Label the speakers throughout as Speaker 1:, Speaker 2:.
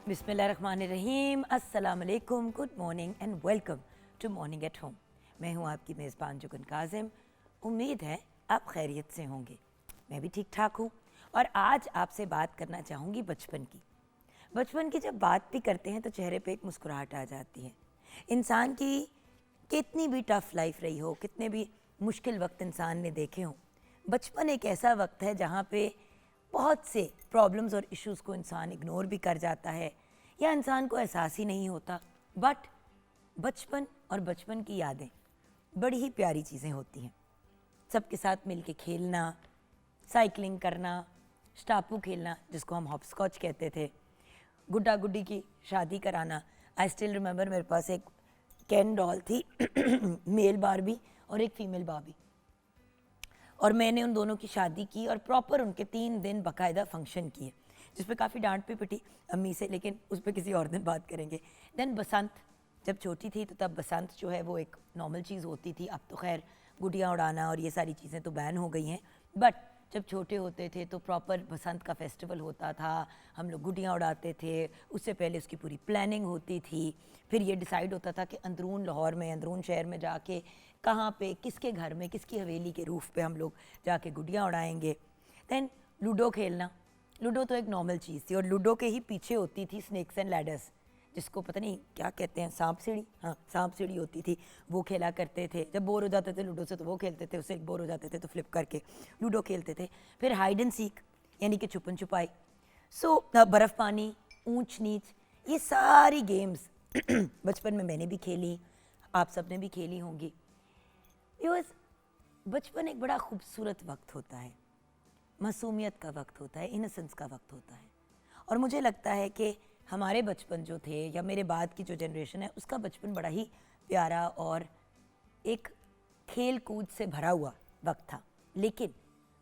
Speaker 1: बिस्मिल्लाहिर्रहमानिर्रहीम, अस्सलाम वालेकुम, good morning and welcome to morning at home. मैं हूँ आपकी मेज़बान जुगन काजिम। उम्मीद है आप खैरियत से होंगे। मैं भी ठीक ठाक हूँ और आज आपसे बात करना चाहूँगी बचपन की। बचपन की जब बात भी करते हैं तो चेहरे पे एक मुस्कुराहट आ जाती है। इंसान की कितनी भी टफ़ लाइफ रही हो, कितने भी मुश्किल वक्त इंसान ने देखे हों, बचपन एक ऐसा वक्त है जहाँ पे बहुत से प्रॉब्लम्स और इश्यूज़ को इंसान इग्नोर भी कर जाता है या इंसान को एहसास ही नहीं होता। बट बचपन और बचपन की यादें बड़ी ही प्यारी चीज़ें होती हैं। सबके साथ मिल के खेलना, साइकिलिंग करना, स्टापू खेलना जिसको हम हॉपस्कॉच कहते थे, गुड्डा गुड्डी की शादी कराना। आई स्टिल रिमेंबर मेरे पास एक कैन डॉल थी मेल बारबी और एक फ़ीमेल बारबी, और मैंने उन दोनों की शादी की और प्रॉपर उनके 3 दिन बाकायदा फंक्शन किए, जिस पे काफ़ी डांट भी पिटी अम्मी से, लेकिन उस पर किसी और दिन बात करेंगे। देन बसंत, जब छोटी थी तो तब बसंत जो है वो एक नॉर्मल चीज़ होती थी। अब तो खैर गुड़ियाँ उड़ाना और ये सारी चीज़ें तो बैन हो गई हैं, बट जब छोटे होते थे तो प्रॉपर बसंत का फेस्टिवल होता था, हम लोग गुड़ियाँ उड़ाते थे। उससे पहले उसकी पूरी प्लानिंग होती थी, फिर ये डिसाइड होता था कि अंदरून लाहौर में, अंदरून शहर में जाके कहाँ पे, किसके घर में, किसकी हवेली के रूफ़ पे हम लोग जाके गुड़ियाँ उड़ाएंगे। दैन लूडो खेलना। लूडो तो एक नॉर्मल चीज़ थी और लूडो के ही पीछे होती थी स्नैक्स एंड लैडर्स, जिसको पता नहीं क्या कहते हैं, सांप सीढ़ी, हाँ सांप सीढ़ी होती थी, वो खेला करते थे। जब बोर हो जाते थे लूडो से तो वो खेलते थे, उससे बोर हो जाते थे तो फ्लिप करके लूडो खेलते थे। फिर हाइड एंड सीक यानी कि छुपन छुपाई। सो बर्फ़ पानी, ऊंच नीच, ये सारी गेम्स बचपन में मैंने भी खेली, आप सब ने भी खेली होंगी। व्यूअर्स, बचपन एक बड़ा खूबसूरत वक्त होता है, मासूमियत का वक्त होता है, इनोसेंस का वक्त होता है। और मुझे लगता है कि हमारे बचपन जो थे या मेरे बाद की जो जनरेशन है उसका बचपन बड़ा ही प्यारा और एक खेल कूद से भरा हुआ वक्त था। लेकिन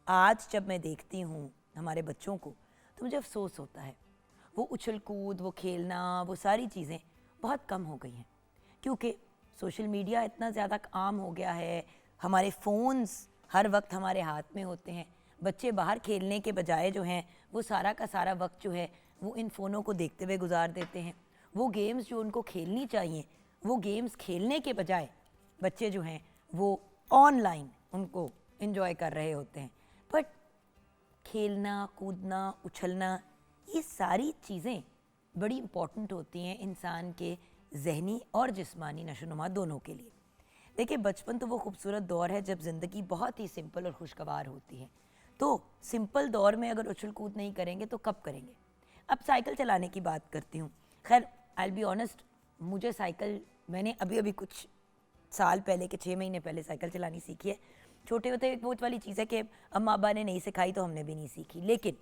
Speaker 1: आज जब मैं देखती हूँ हमारे बच्चों को तो मुझे अफसोस होता है, वो उछल कूद, वो खेलना, वो सारी चीज़ें बहुत कम हो गई हैं, क्योंकि सोशल मीडिया इतना ज़्यादा आम हो गया है, हमारे फ़ोन्स हर वक्त हमारे हाथ में होते हैं। बच्चे बाहर खेलने के बजाय जो हैं वो सारा का सारा वक्त जो है वो इन फ़ोनों को देखते हुए गुजार देते हैं। वो गेम्स जो उनको खेलनी चाहिए, वो गेम्स खेलने के बजाय बच्चे जो हैं वो ऑनलाइन उनको इन्जॉय कर रहे होते हैं। बट खेलना, कूदना, उछलना, ये सारी चीज़ें बड़ी इम्पॉर्टेंट होती हैं इंसान के ज़हनी और जिस्मानी नशोनुमा दोनों के लिए। देखिए, बचपन तो वो खूबसूरत दौर है जब ज़िंदगी बहुत ही सिंपल और खुशगवार होती है। तो सिंपल दौर में अगर उछल कूद नहीं करेंगे तो कब करेंगे। अब साइकिल चलाने की बात करती हूँ। खैर आई बी ऑनेस्ट, मुझे साइकिल, मैंने अभी अभी कुछ साल पहले के 6 महीने पहले साइकिल चलानी सीखी है। छोटे होते वो वाली चीज़ है कि अम्मा अब्बा ने नहीं सिखाई तो हमने भी नहीं सीखी, लेकिन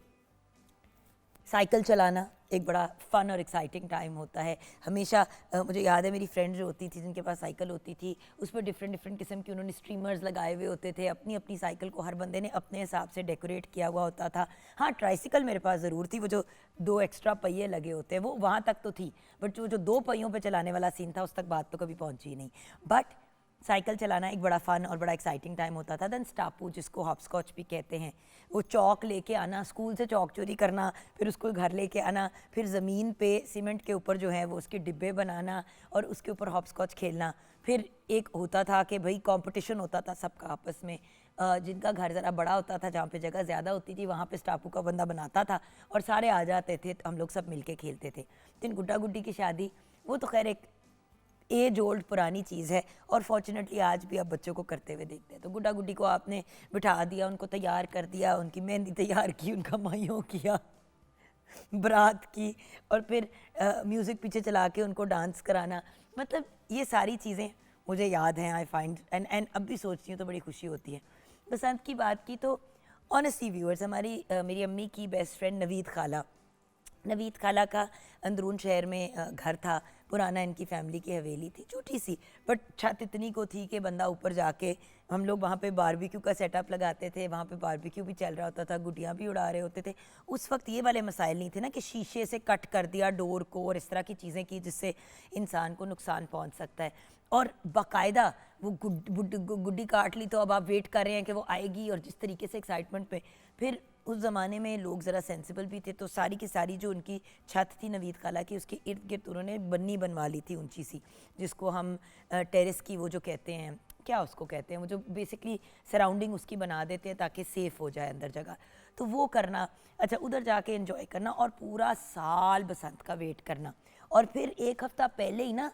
Speaker 1: साइकिल चलाना एक बड़ा फ़न और एक्साइटिंग टाइम होता है। हमेशा मुझे याद है मेरी फ्रेंड जो होती थी जिनके पास साइकिल होती थी, उस पर डिफरेंट किस्म के उन्होंने स्ट्रीमर्स लगाए हुए होते थे। अपनी अपनी साइकिल को हर बंदे ने अपने हिसाब से डेकोरेट किया हुआ होता था। हाँ, ट्राइसिकल मेरे पास ज़रूर थी, वो जो 2 एक्स्ट्रा पहिए लगे होते हैं वो वहाँ तक तो थी, बट जो 2 पहियों पर चलाने वाला सीन था उस तक बात तो कभी पहुँची ही नहीं। बट साइकिल चलाना एक बड़ा फ़न और बड़ा एक्साइटिंग टाइम होता था। देन स्टापू, जिसको हॉपस्कॉच भी कहते हैं, वो चौक लेके आना, स्कूल से चौक चोरी करना, फिर उसको घर लेके आना, फिर ज़मीन पे सीमेंट के ऊपर जो है वो उसके डिब्बे बनाना और उसके ऊपर हॉपस्कॉच खेलना। फिर एक होता था कि भाई कंपटीशन होता था सबका आपस में, जिनका घर ज़रा बड़ा होता था, जहाँ पे जगह ज़्यादा होती थी, वहाँ पे स्टापू का बंदा बनाता था और सारे आ जाते थे, तो हम लोग सब मिलके खेलते थे। फिर गुड्डा गुड्डी की शादी, वो तो खैर एक एज ओल्ड पुरानी चीज़ है और फॉर्चुनेटली आज भी आप बच्चों को करते हुए देखते हैं। तो गुड्डा गुड्डी को आपने बिठा दिया, उनको तैयार कर दिया, उनकी मेहंदी तैयार की, उनका माइयों किया, बारात की, और फिर म्यूज़िक पीछे चला के उनको डांस कराना। मतलब ये सारी चीज़ें मुझे याद हैं। आई फाइंड एंड अब भी सोचती हूँ तो बड़ी खुशी होती है। बसंत की बात की तो ऑनेस्टली व्यूअर्स, मेरी अम्मी की बेस्ट फ्रेंड नवीद खाला का अंदरून शहर में घर था पुराना। इनकी फैमिली की हवेली थी छोटी सी, बट छत इतनी को थी कि बंदा ऊपर जाके, हम लोग वहाँ पे बारबेक्यू का सेटअप लगाते थे, वहाँ पे बारबेक्यू भी चल रहा होता था, गुड्डियाँ भी उड़ा रहे होते थे। उस वक्त ये वाले मसाइल नहीं थे ना कि शीशे से कट कर दिया डोर को और इस तरह की चीज़ें की जिससे इंसान को नुकसान पहुँच सकता है। और बाकायदा वो गुड्डी काट ली तो अब आप वेट कर रहे हैं कि वो आएगी, और जिस तरीके से एक्साइटमेंट पे फिर उस ज़माने में लोग ज़रा सेंसिबल भी थे, तो सारी की सारी जो उनकी छत थी नवीद खाला की, उसके इर्द गिर्द उन्होंने बन्नी बनवा ली थी ऊंची सी, जिसको हम टेरेस की वो जो कहते हैं, क्या उसको कहते हैं, वो जो बेसिकली सराउंडिंग उसकी बना देते हैं ताकि सेफ़ हो जाए अंदर जगह, तो वो करना। अच्छा, उधर जाके एंजॉय करना और पूरा साल बसंत का वेट करना, और फिर एक हफ़्ता पहले ही ना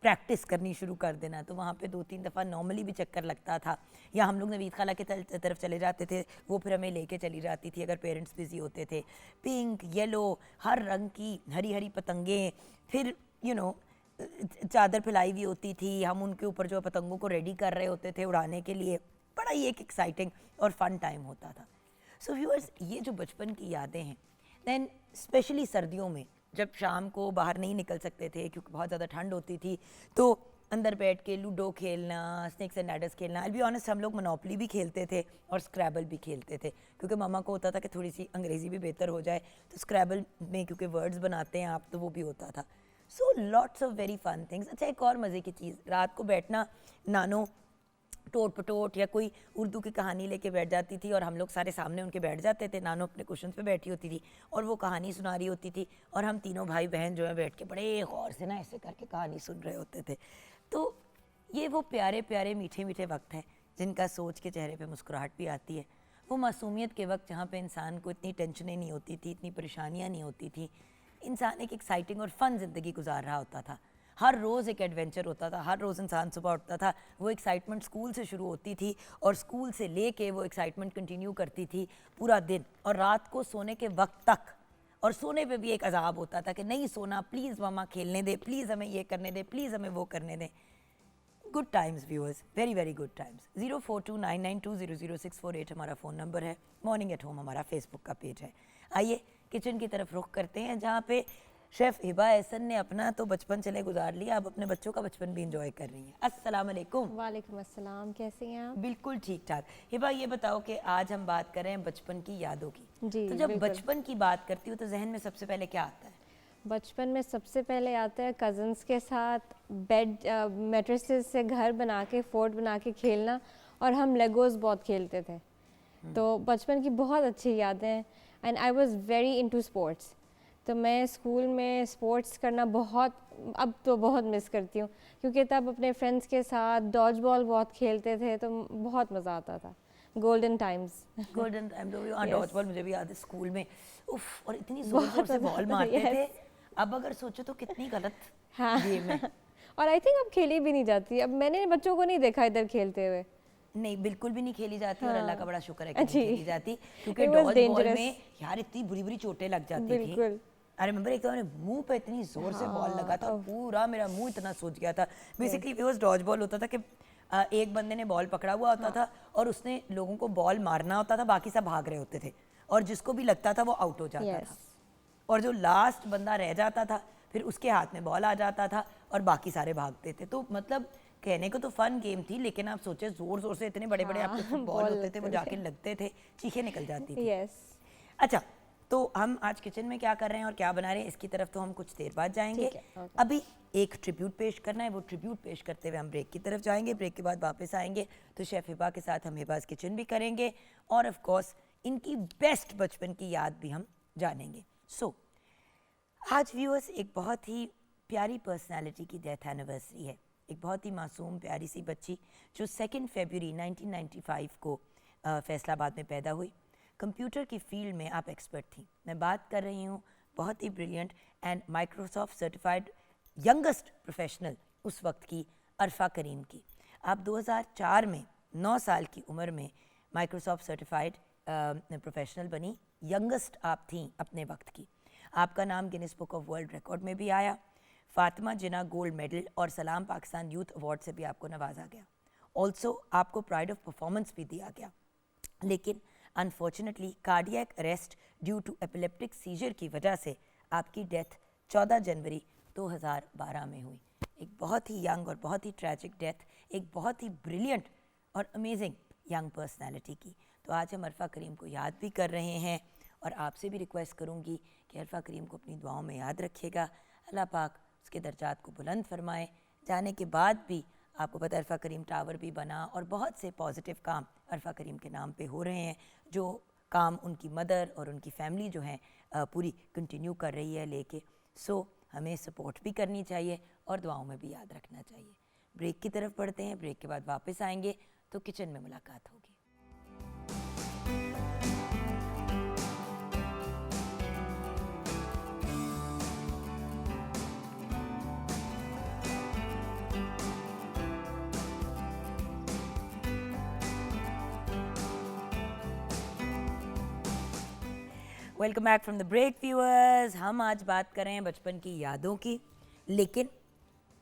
Speaker 1: प्रैक्टिस करनी शुरू कर देना। तो वहाँ पे 2-3 दफ़ा नॉर्मली भी चक्कर लगता था, या हम लोग नवीद खाला की तरफ चले जाते थे, वो फिर हमें लेके चली जाती थी अगर पेरेंट्स बिजी होते थे। पिंक, येलो, हर रंग की हरी हरी पतंगें, फिर चादर फैलाई हुई होती थी, हम उनके ऊपर जो पतंगों को रेडी कर रहे होते थे उड़ाने के लिए। बड़ा ही एक एक्साइटिंग और फन टाइम होता था। सो व्यूअर्स, ये जो बचपन की यादें हैं, दैन स्पेशली सर्दियों में जब शाम को बाहर नहीं निकल सकते थे क्योंकि बहुत ज़्यादा ठंड होती थी, तो अंदर बैठ के लूडो खेलना, स्नेक्स एंड लैडर्स खेलना। आई बी ऑनेस्ट, हम लोग मोनोपोली भी खेलते थे और स्क्रैबल भी खेलते थे, क्योंकि मामा को होता था कि थोड़ी सी अंग्रेज़ी भी बेहतर हो जाए, तो स्क्रैबल में क्योंकि वर्ड्स बनाते हैं आप, तो वो भी होता था। So lots of very fun things. अच्छा, एक और मज़े की चीज़, रात को बैठना, नानो टोट पटोट या कोई उर्दू की कहानी लेके बैठ जाती थी और हम लोग सारे सामने उनके बैठ जाते थे, नानो अपने कुशन पे बैठी होती थी और वो कहानी सुना रही होती थी, और हम तीनों भाई बहन जो है बैठ के बड़े गौर से ना ऐसे करके कहानी सुन रहे होते थे। तो ये वो प्यारे प्यारे मीठे मीठे वक्त हैं जिनका सोच के चेहरे पे मुस्कुराहट भी आती है। वो मासूमियत के वक्त जहाँ पे इंसान को इतनी टेंशनें नहीं होती थी, इतनी परेशानियाँ नहीं होती थी, इंसान एक एक्साइटिंग और फ़न ज़िंदगी गुजार रहा होता था। हर रोज़ एक एडवेंचर होता था, हर रोज़ इंसान सुबह उठता था, वो एक्साइटमेंट स्कूल से शुरू होती थी और स्कूल से लेके वो एक्साइटमेंट कंटिन्यू करती थी पूरा दिन, और रात को सोने के वक्त तक। और सोने पे भी एक अजाब होता था कि नहीं सोना, प्लीज़ मामा खेलने दे, प्लीज़ हमें ये करने दे, प्लीज़ हमें वो करने दें। Good times viewers, very very good times. 042992000648 हमारा फ़ोन नंबर है, मॉर्निंग एट होम हमारा फेसबुक का पेज है। आइए किचन की तरफ रुख करते हैं, जहाँ पे शेफ़ हिबा एहसन ने अपना तो बचपन चले गुजार लिया, अब अपने बच्चों का बचपन भी इंजॉय कर रही हैं। अस्सलाम वालेकुम।
Speaker 2: वालेकुम अस्सलाम, कैसे हैं आप?
Speaker 1: बिल्कुल ठीक ठाक। हिबा, ये बताओ कि आज हम बात कर रहे हैं बचपन की यादों की,
Speaker 2: जी,
Speaker 1: तो जब
Speaker 2: बिल्कुल।
Speaker 1: बचपन की बात करती हूँ तो जहन में सबसे पहले क्या आता है?
Speaker 2: बचपन में सबसे पहले आता है कज़न्स के साथ बेड मैट्रेसेस से घर बना के, फोर्ट बना के खेलना, और हम लेगोस बहुत खेलते थे। तो बचपन की बहुत अच्छी यादें हैं। And I was very into sports, तो मैं स्कूल में स्पोर्ट्स करना बहुत, अब तो बहुत मिस करती हूँ, क्योंकि तब अपने फ्रेंड्स के साथ डॉज बॉल बहुत खेलते थे, तो बहुत मज़ा आता था। Golden times.
Speaker 1: गोल्डन टाइम तो हाँ,
Speaker 2: Yes.
Speaker 1: डॉज बॉल मुझे भी याद है स्कूल में, उफ, और इतनी जोर जोर
Speaker 2: बहुत
Speaker 1: से
Speaker 2: मज़ा
Speaker 1: बॉल
Speaker 2: आता था,
Speaker 1: मारते
Speaker 2: yes.
Speaker 1: थे। अब अगर सोचो तो कितनी गलत
Speaker 2: हाँ।
Speaker 1: गेम है।
Speaker 2: और आई थिंक अब खेली भी नहीं जाती, अब मैंने बच्चों को नहीं देखा इधर खेलते हुए।
Speaker 1: नहीं, बिल्कुल भी नहीं खेली जाती, और अल्लाह का बड़ा शुक्र है कि नहीं
Speaker 2: जी।
Speaker 1: खेली जाती, क्योंकि
Speaker 2: It was
Speaker 1: dodge ball
Speaker 2: dangerous.
Speaker 1: में यार इतनी बुरी बुरी चोटें लग जाती थी।
Speaker 2: बिल्कुल।
Speaker 1: आई रिमेंबर एक तो मैंने मुंह पे इतनी जोर से बॉल लगा था, पूरा मेरा मुंह इतना सूज गया था। बेसिकली वो डॉज बॉल होता था कि एक बंदे ने बॉल पकड़ा हुआ होता था और उसने लोगों को बॉल मारना होता था, बाकी सब भाग रहे होते थे, और जिसको भी लगता था वो आउट हो जाता
Speaker 2: Yes.
Speaker 1: था, और जो लास्ट बंदा रह जाता था फिर उसके हाथ में बॉल आ जाता था और बाकी सारे भागते थे। तो मतलब कहने को तो फन गेम थी, लेकिन आप सोचे जोर जोर से इतने बड़े बड़े आपके बॉल
Speaker 2: बॉल
Speaker 1: होते थे, वो
Speaker 2: लगते
Speaker 1: जाके लगते थे, चीखें निकल जाती थी।
Speaker 2: यस।
Speaker 1: अच्छा, तो हम आज किचन में क्या कर रहे हैं और क्या बना रहे हैं, इसकी तरफ तो हम कुछ देर बाद जाएंगे।
Speaker 2: ठीक है, okay.
Speaker 1: अभी एक ट्रिब्यूट पेश करना है, वो ट्रिब्यूट पेश करते हुए हम ब्रेक की तरफ जाएंगे। ब्रेक के बाद वापस आएंगे तो शेफ हिबा के साथ हम हिबाज किचन भी करेंगे, और ऑफ कोर्स इनकी बेस्ट बचपन की याद भी हम जानेंगे। सो आज व्यूअर्स, एक बहुत ही प्यारी पर्सनालिटी की डेथ एनिवर्सरी है। एक बहुत ही मासूम प्यारी सी बच्ची जो 2 फरवरी 1995 को फैसलाबाद में पैदा हुई। कंप्यूटर की फील्ड में आप एक्सपर्ट थी। मैं बात कर रही हूँ बहुत ही brilliant and Microsoft certified youngest professional उस वक्त की अरफा करीम की। आप 2004 में 9 साल की उम्र में माइक्रोसॉफ्ट सर्टिफाइड प्रोफेशनल बनी, यंगेस्ट आप थी अपने वक्त की। आपका नाम Guinness book of world record में भी आया। फातिमा जिना गोल्ड मेडल और सलाम पाकिस्तान यूथ अवार्ड से भी आपको नवाजा गया। ऑल्सो आपको प्राइड ऑफ परफॉर्मेंस भी दिया गया, लेकिन unfortunately cardiac arrest due to epileptic seizure की वजह से आपकी डेथ 14 जनवरी 2012 में हुई। एक बहुत ही यंग और बहुत ही ट्रैजिक डेथ, एक बहुत ही ब्रिलियंट और अमेजिंग यंग पर्सनैलिटी की। तो आज हम अरफा करीम को याद भी कर रहे हैं, और आपसे भी रिक्वेस्ट करूँगी कि अरफा करीम को अपनी दुआओं में याद रखिएगा। अल्लाह पाक उसके दर्जात को बुलंद फरमाए। जाने के बाद भी आपको पता है अरफा करीम टावर भी बना, और बहुत से पॉजिटिव काम अरफा करीम के नाम पे हो रहे हैं, जो काम उनकी मदर और उनकी फैमिली जो है पूरी कंटिन्यू कर रही है लेके। सो हमें सपोर्ट भी करनी चाहिए और दुआओं में भी याद रखना चाहिए। ब्रेक की तरफ बढ़ते हैं, ब्रेक के बाद वापस आएंगे तो किचन में मुलाकात होगी। Welcome back from the break viewers. हम आज बात कर रहे हैं बचपन की यादों की, लेकिन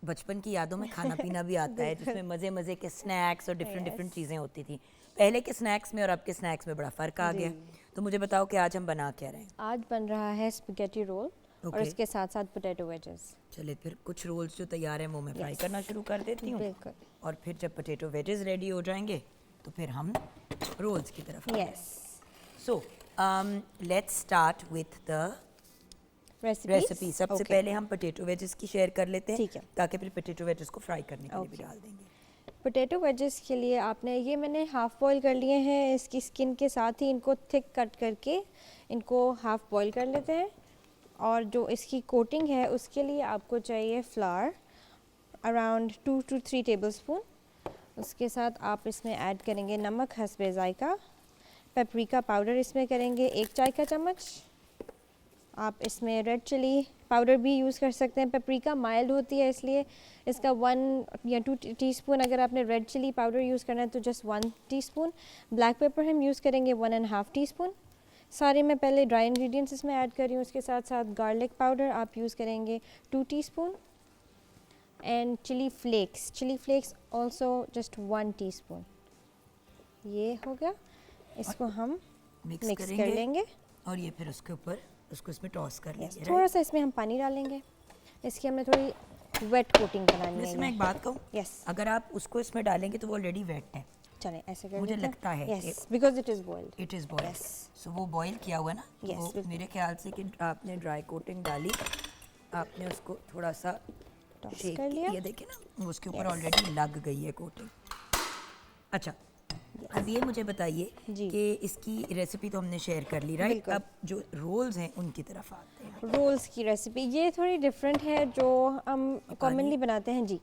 Speaker 1: बचपन की यादों में खाना पीना भी आता है जिसमें मज़े मज़े के स्नैक्स और डिफरेंट चीज़ें होती थी। पहले के स्नैक्स में और अब के स्नैक्स में बड़ा फ़र्क आ गया। तो मुझे बताओ कि आज हम बना क्या रहे हैं।
Speaker 2: आज बन रहा है स्पैगेटी रोल और
Speaker 1: Okay.
Speaker 2: उसके साथ साथ पोटैटो वेजेस।
Speaker 1: चले फिर कुछ रोल्स जो तैयार हैं वो मैं फ्राई करना शुरू कर देती हूँ,
Speaker 2: बिल्कुल।
Speaker 1: और फिर जब पोटैटो वेजेस रेडी हो जाएंगे तो फिर हम रोल्स की तरफ
Speaker 2: yes.
Speaker 1: So let's start with the recipe. सबसे पहले हम पोटैटो वेजेस की शेयर कर लेते हैं,
Speaker 2: ठीक है।
Speaker 1: ताकि फिर पोटैटो वेजेस को फ्राई करने के लिए भी डाल देंगे।
Speaker 2: पोटैटो वेजेस के लिए आपने ये मैंने हाफ़ बॉईल कर लिए हैं। इसकी स्किन के साथ ही इनको थिक कट करके इनको हाफ़ बॉईल कर लेते हैं। और जो इसकी कोटिंग है उसके लिए आपको चाहिए फ्लावर अराउंड 2 to 3 टेबलस्पून। उसके साथ आप इसमें ऐड करेंगे नमक हस्बे ज़ायका। पेपरिका पाउडर इसमें करेंगे 1 चाय का चम्मच। आप इसमें रेड चिली पाउडर भी यूज़ कर सकते हैं। पेपरिका माइल्ड होती है इसलिए इसका 1 या 2 टीस्पून। अगर आपने रेड चिली पाउडर यूज़ करना है तो जस्ट 1 टीस्पून। ब्लैक पेपर हम यूज़ करेंगे 1.5 टीस्पून। सारे मैं पहले ड्राई इंग्रेडिएंट्स इसमें ऐड कर रही हूँ। उसके साथ साथ गार्लिक पाउडर आप यूज़ करेंगे 2 teaspoon and chili flakes also just 1 teaspoon. ये हो गया। इसको हम मिक्स कर लेंगे
Speaker 1: और ये फिर उसके ऊपर उसको इसमें टॉस कर लेंगे।
Speaker 2: थोड़ा सा इसमें हम पानी डालेंगे। इसकी हमने थोड़ी वेट कोटिंग बनानी है।
Speaker 1: मैं एक बात कहूँ,
Speaker 2: यस,
Speaker 1: अगर आप उसको इसमें डालेंगे तो वो ऑलरेडी वेट है।
Speaker 2: चलें ऐसे कर
Speaker 1: मुझे लगता है
Speaker 2: yes, because it is boiled.
Speaker 1: It is boiled. So वो बॉईल किया हुआ है ना।
Speaker 2: Yes,
Speaker 1: वो
Speaker 2: बिल्कुल।
Speaker 1: मेरे ख्याल से कि आपने ड्राई कोटिंग डाली, आपने उसको थोड़ा सा
Speaker 2: टॉस
Speaker 1: शेक
Speaker 2: कर लिया।
Speaker 1: ये देखे ना, उसके ऊपर ऑलरेडी लग गई है कोटिंग। अच्छा, अब ये मुझे बताइए
Speaker 2: जी।
Speaker 1: कि इसकी रेसिपी तो हमने शेयर कर ली, राइट?
Speaker 2: बिल्कुल।
Speaker 1: अब जो रोल्स हैं उनकी तरफ आते हैं।
Speaker 2: रोल्स की रेसिपी ये थोड़ी डिफरेंट है जो हम कॉमनली बनाते हैं। जी,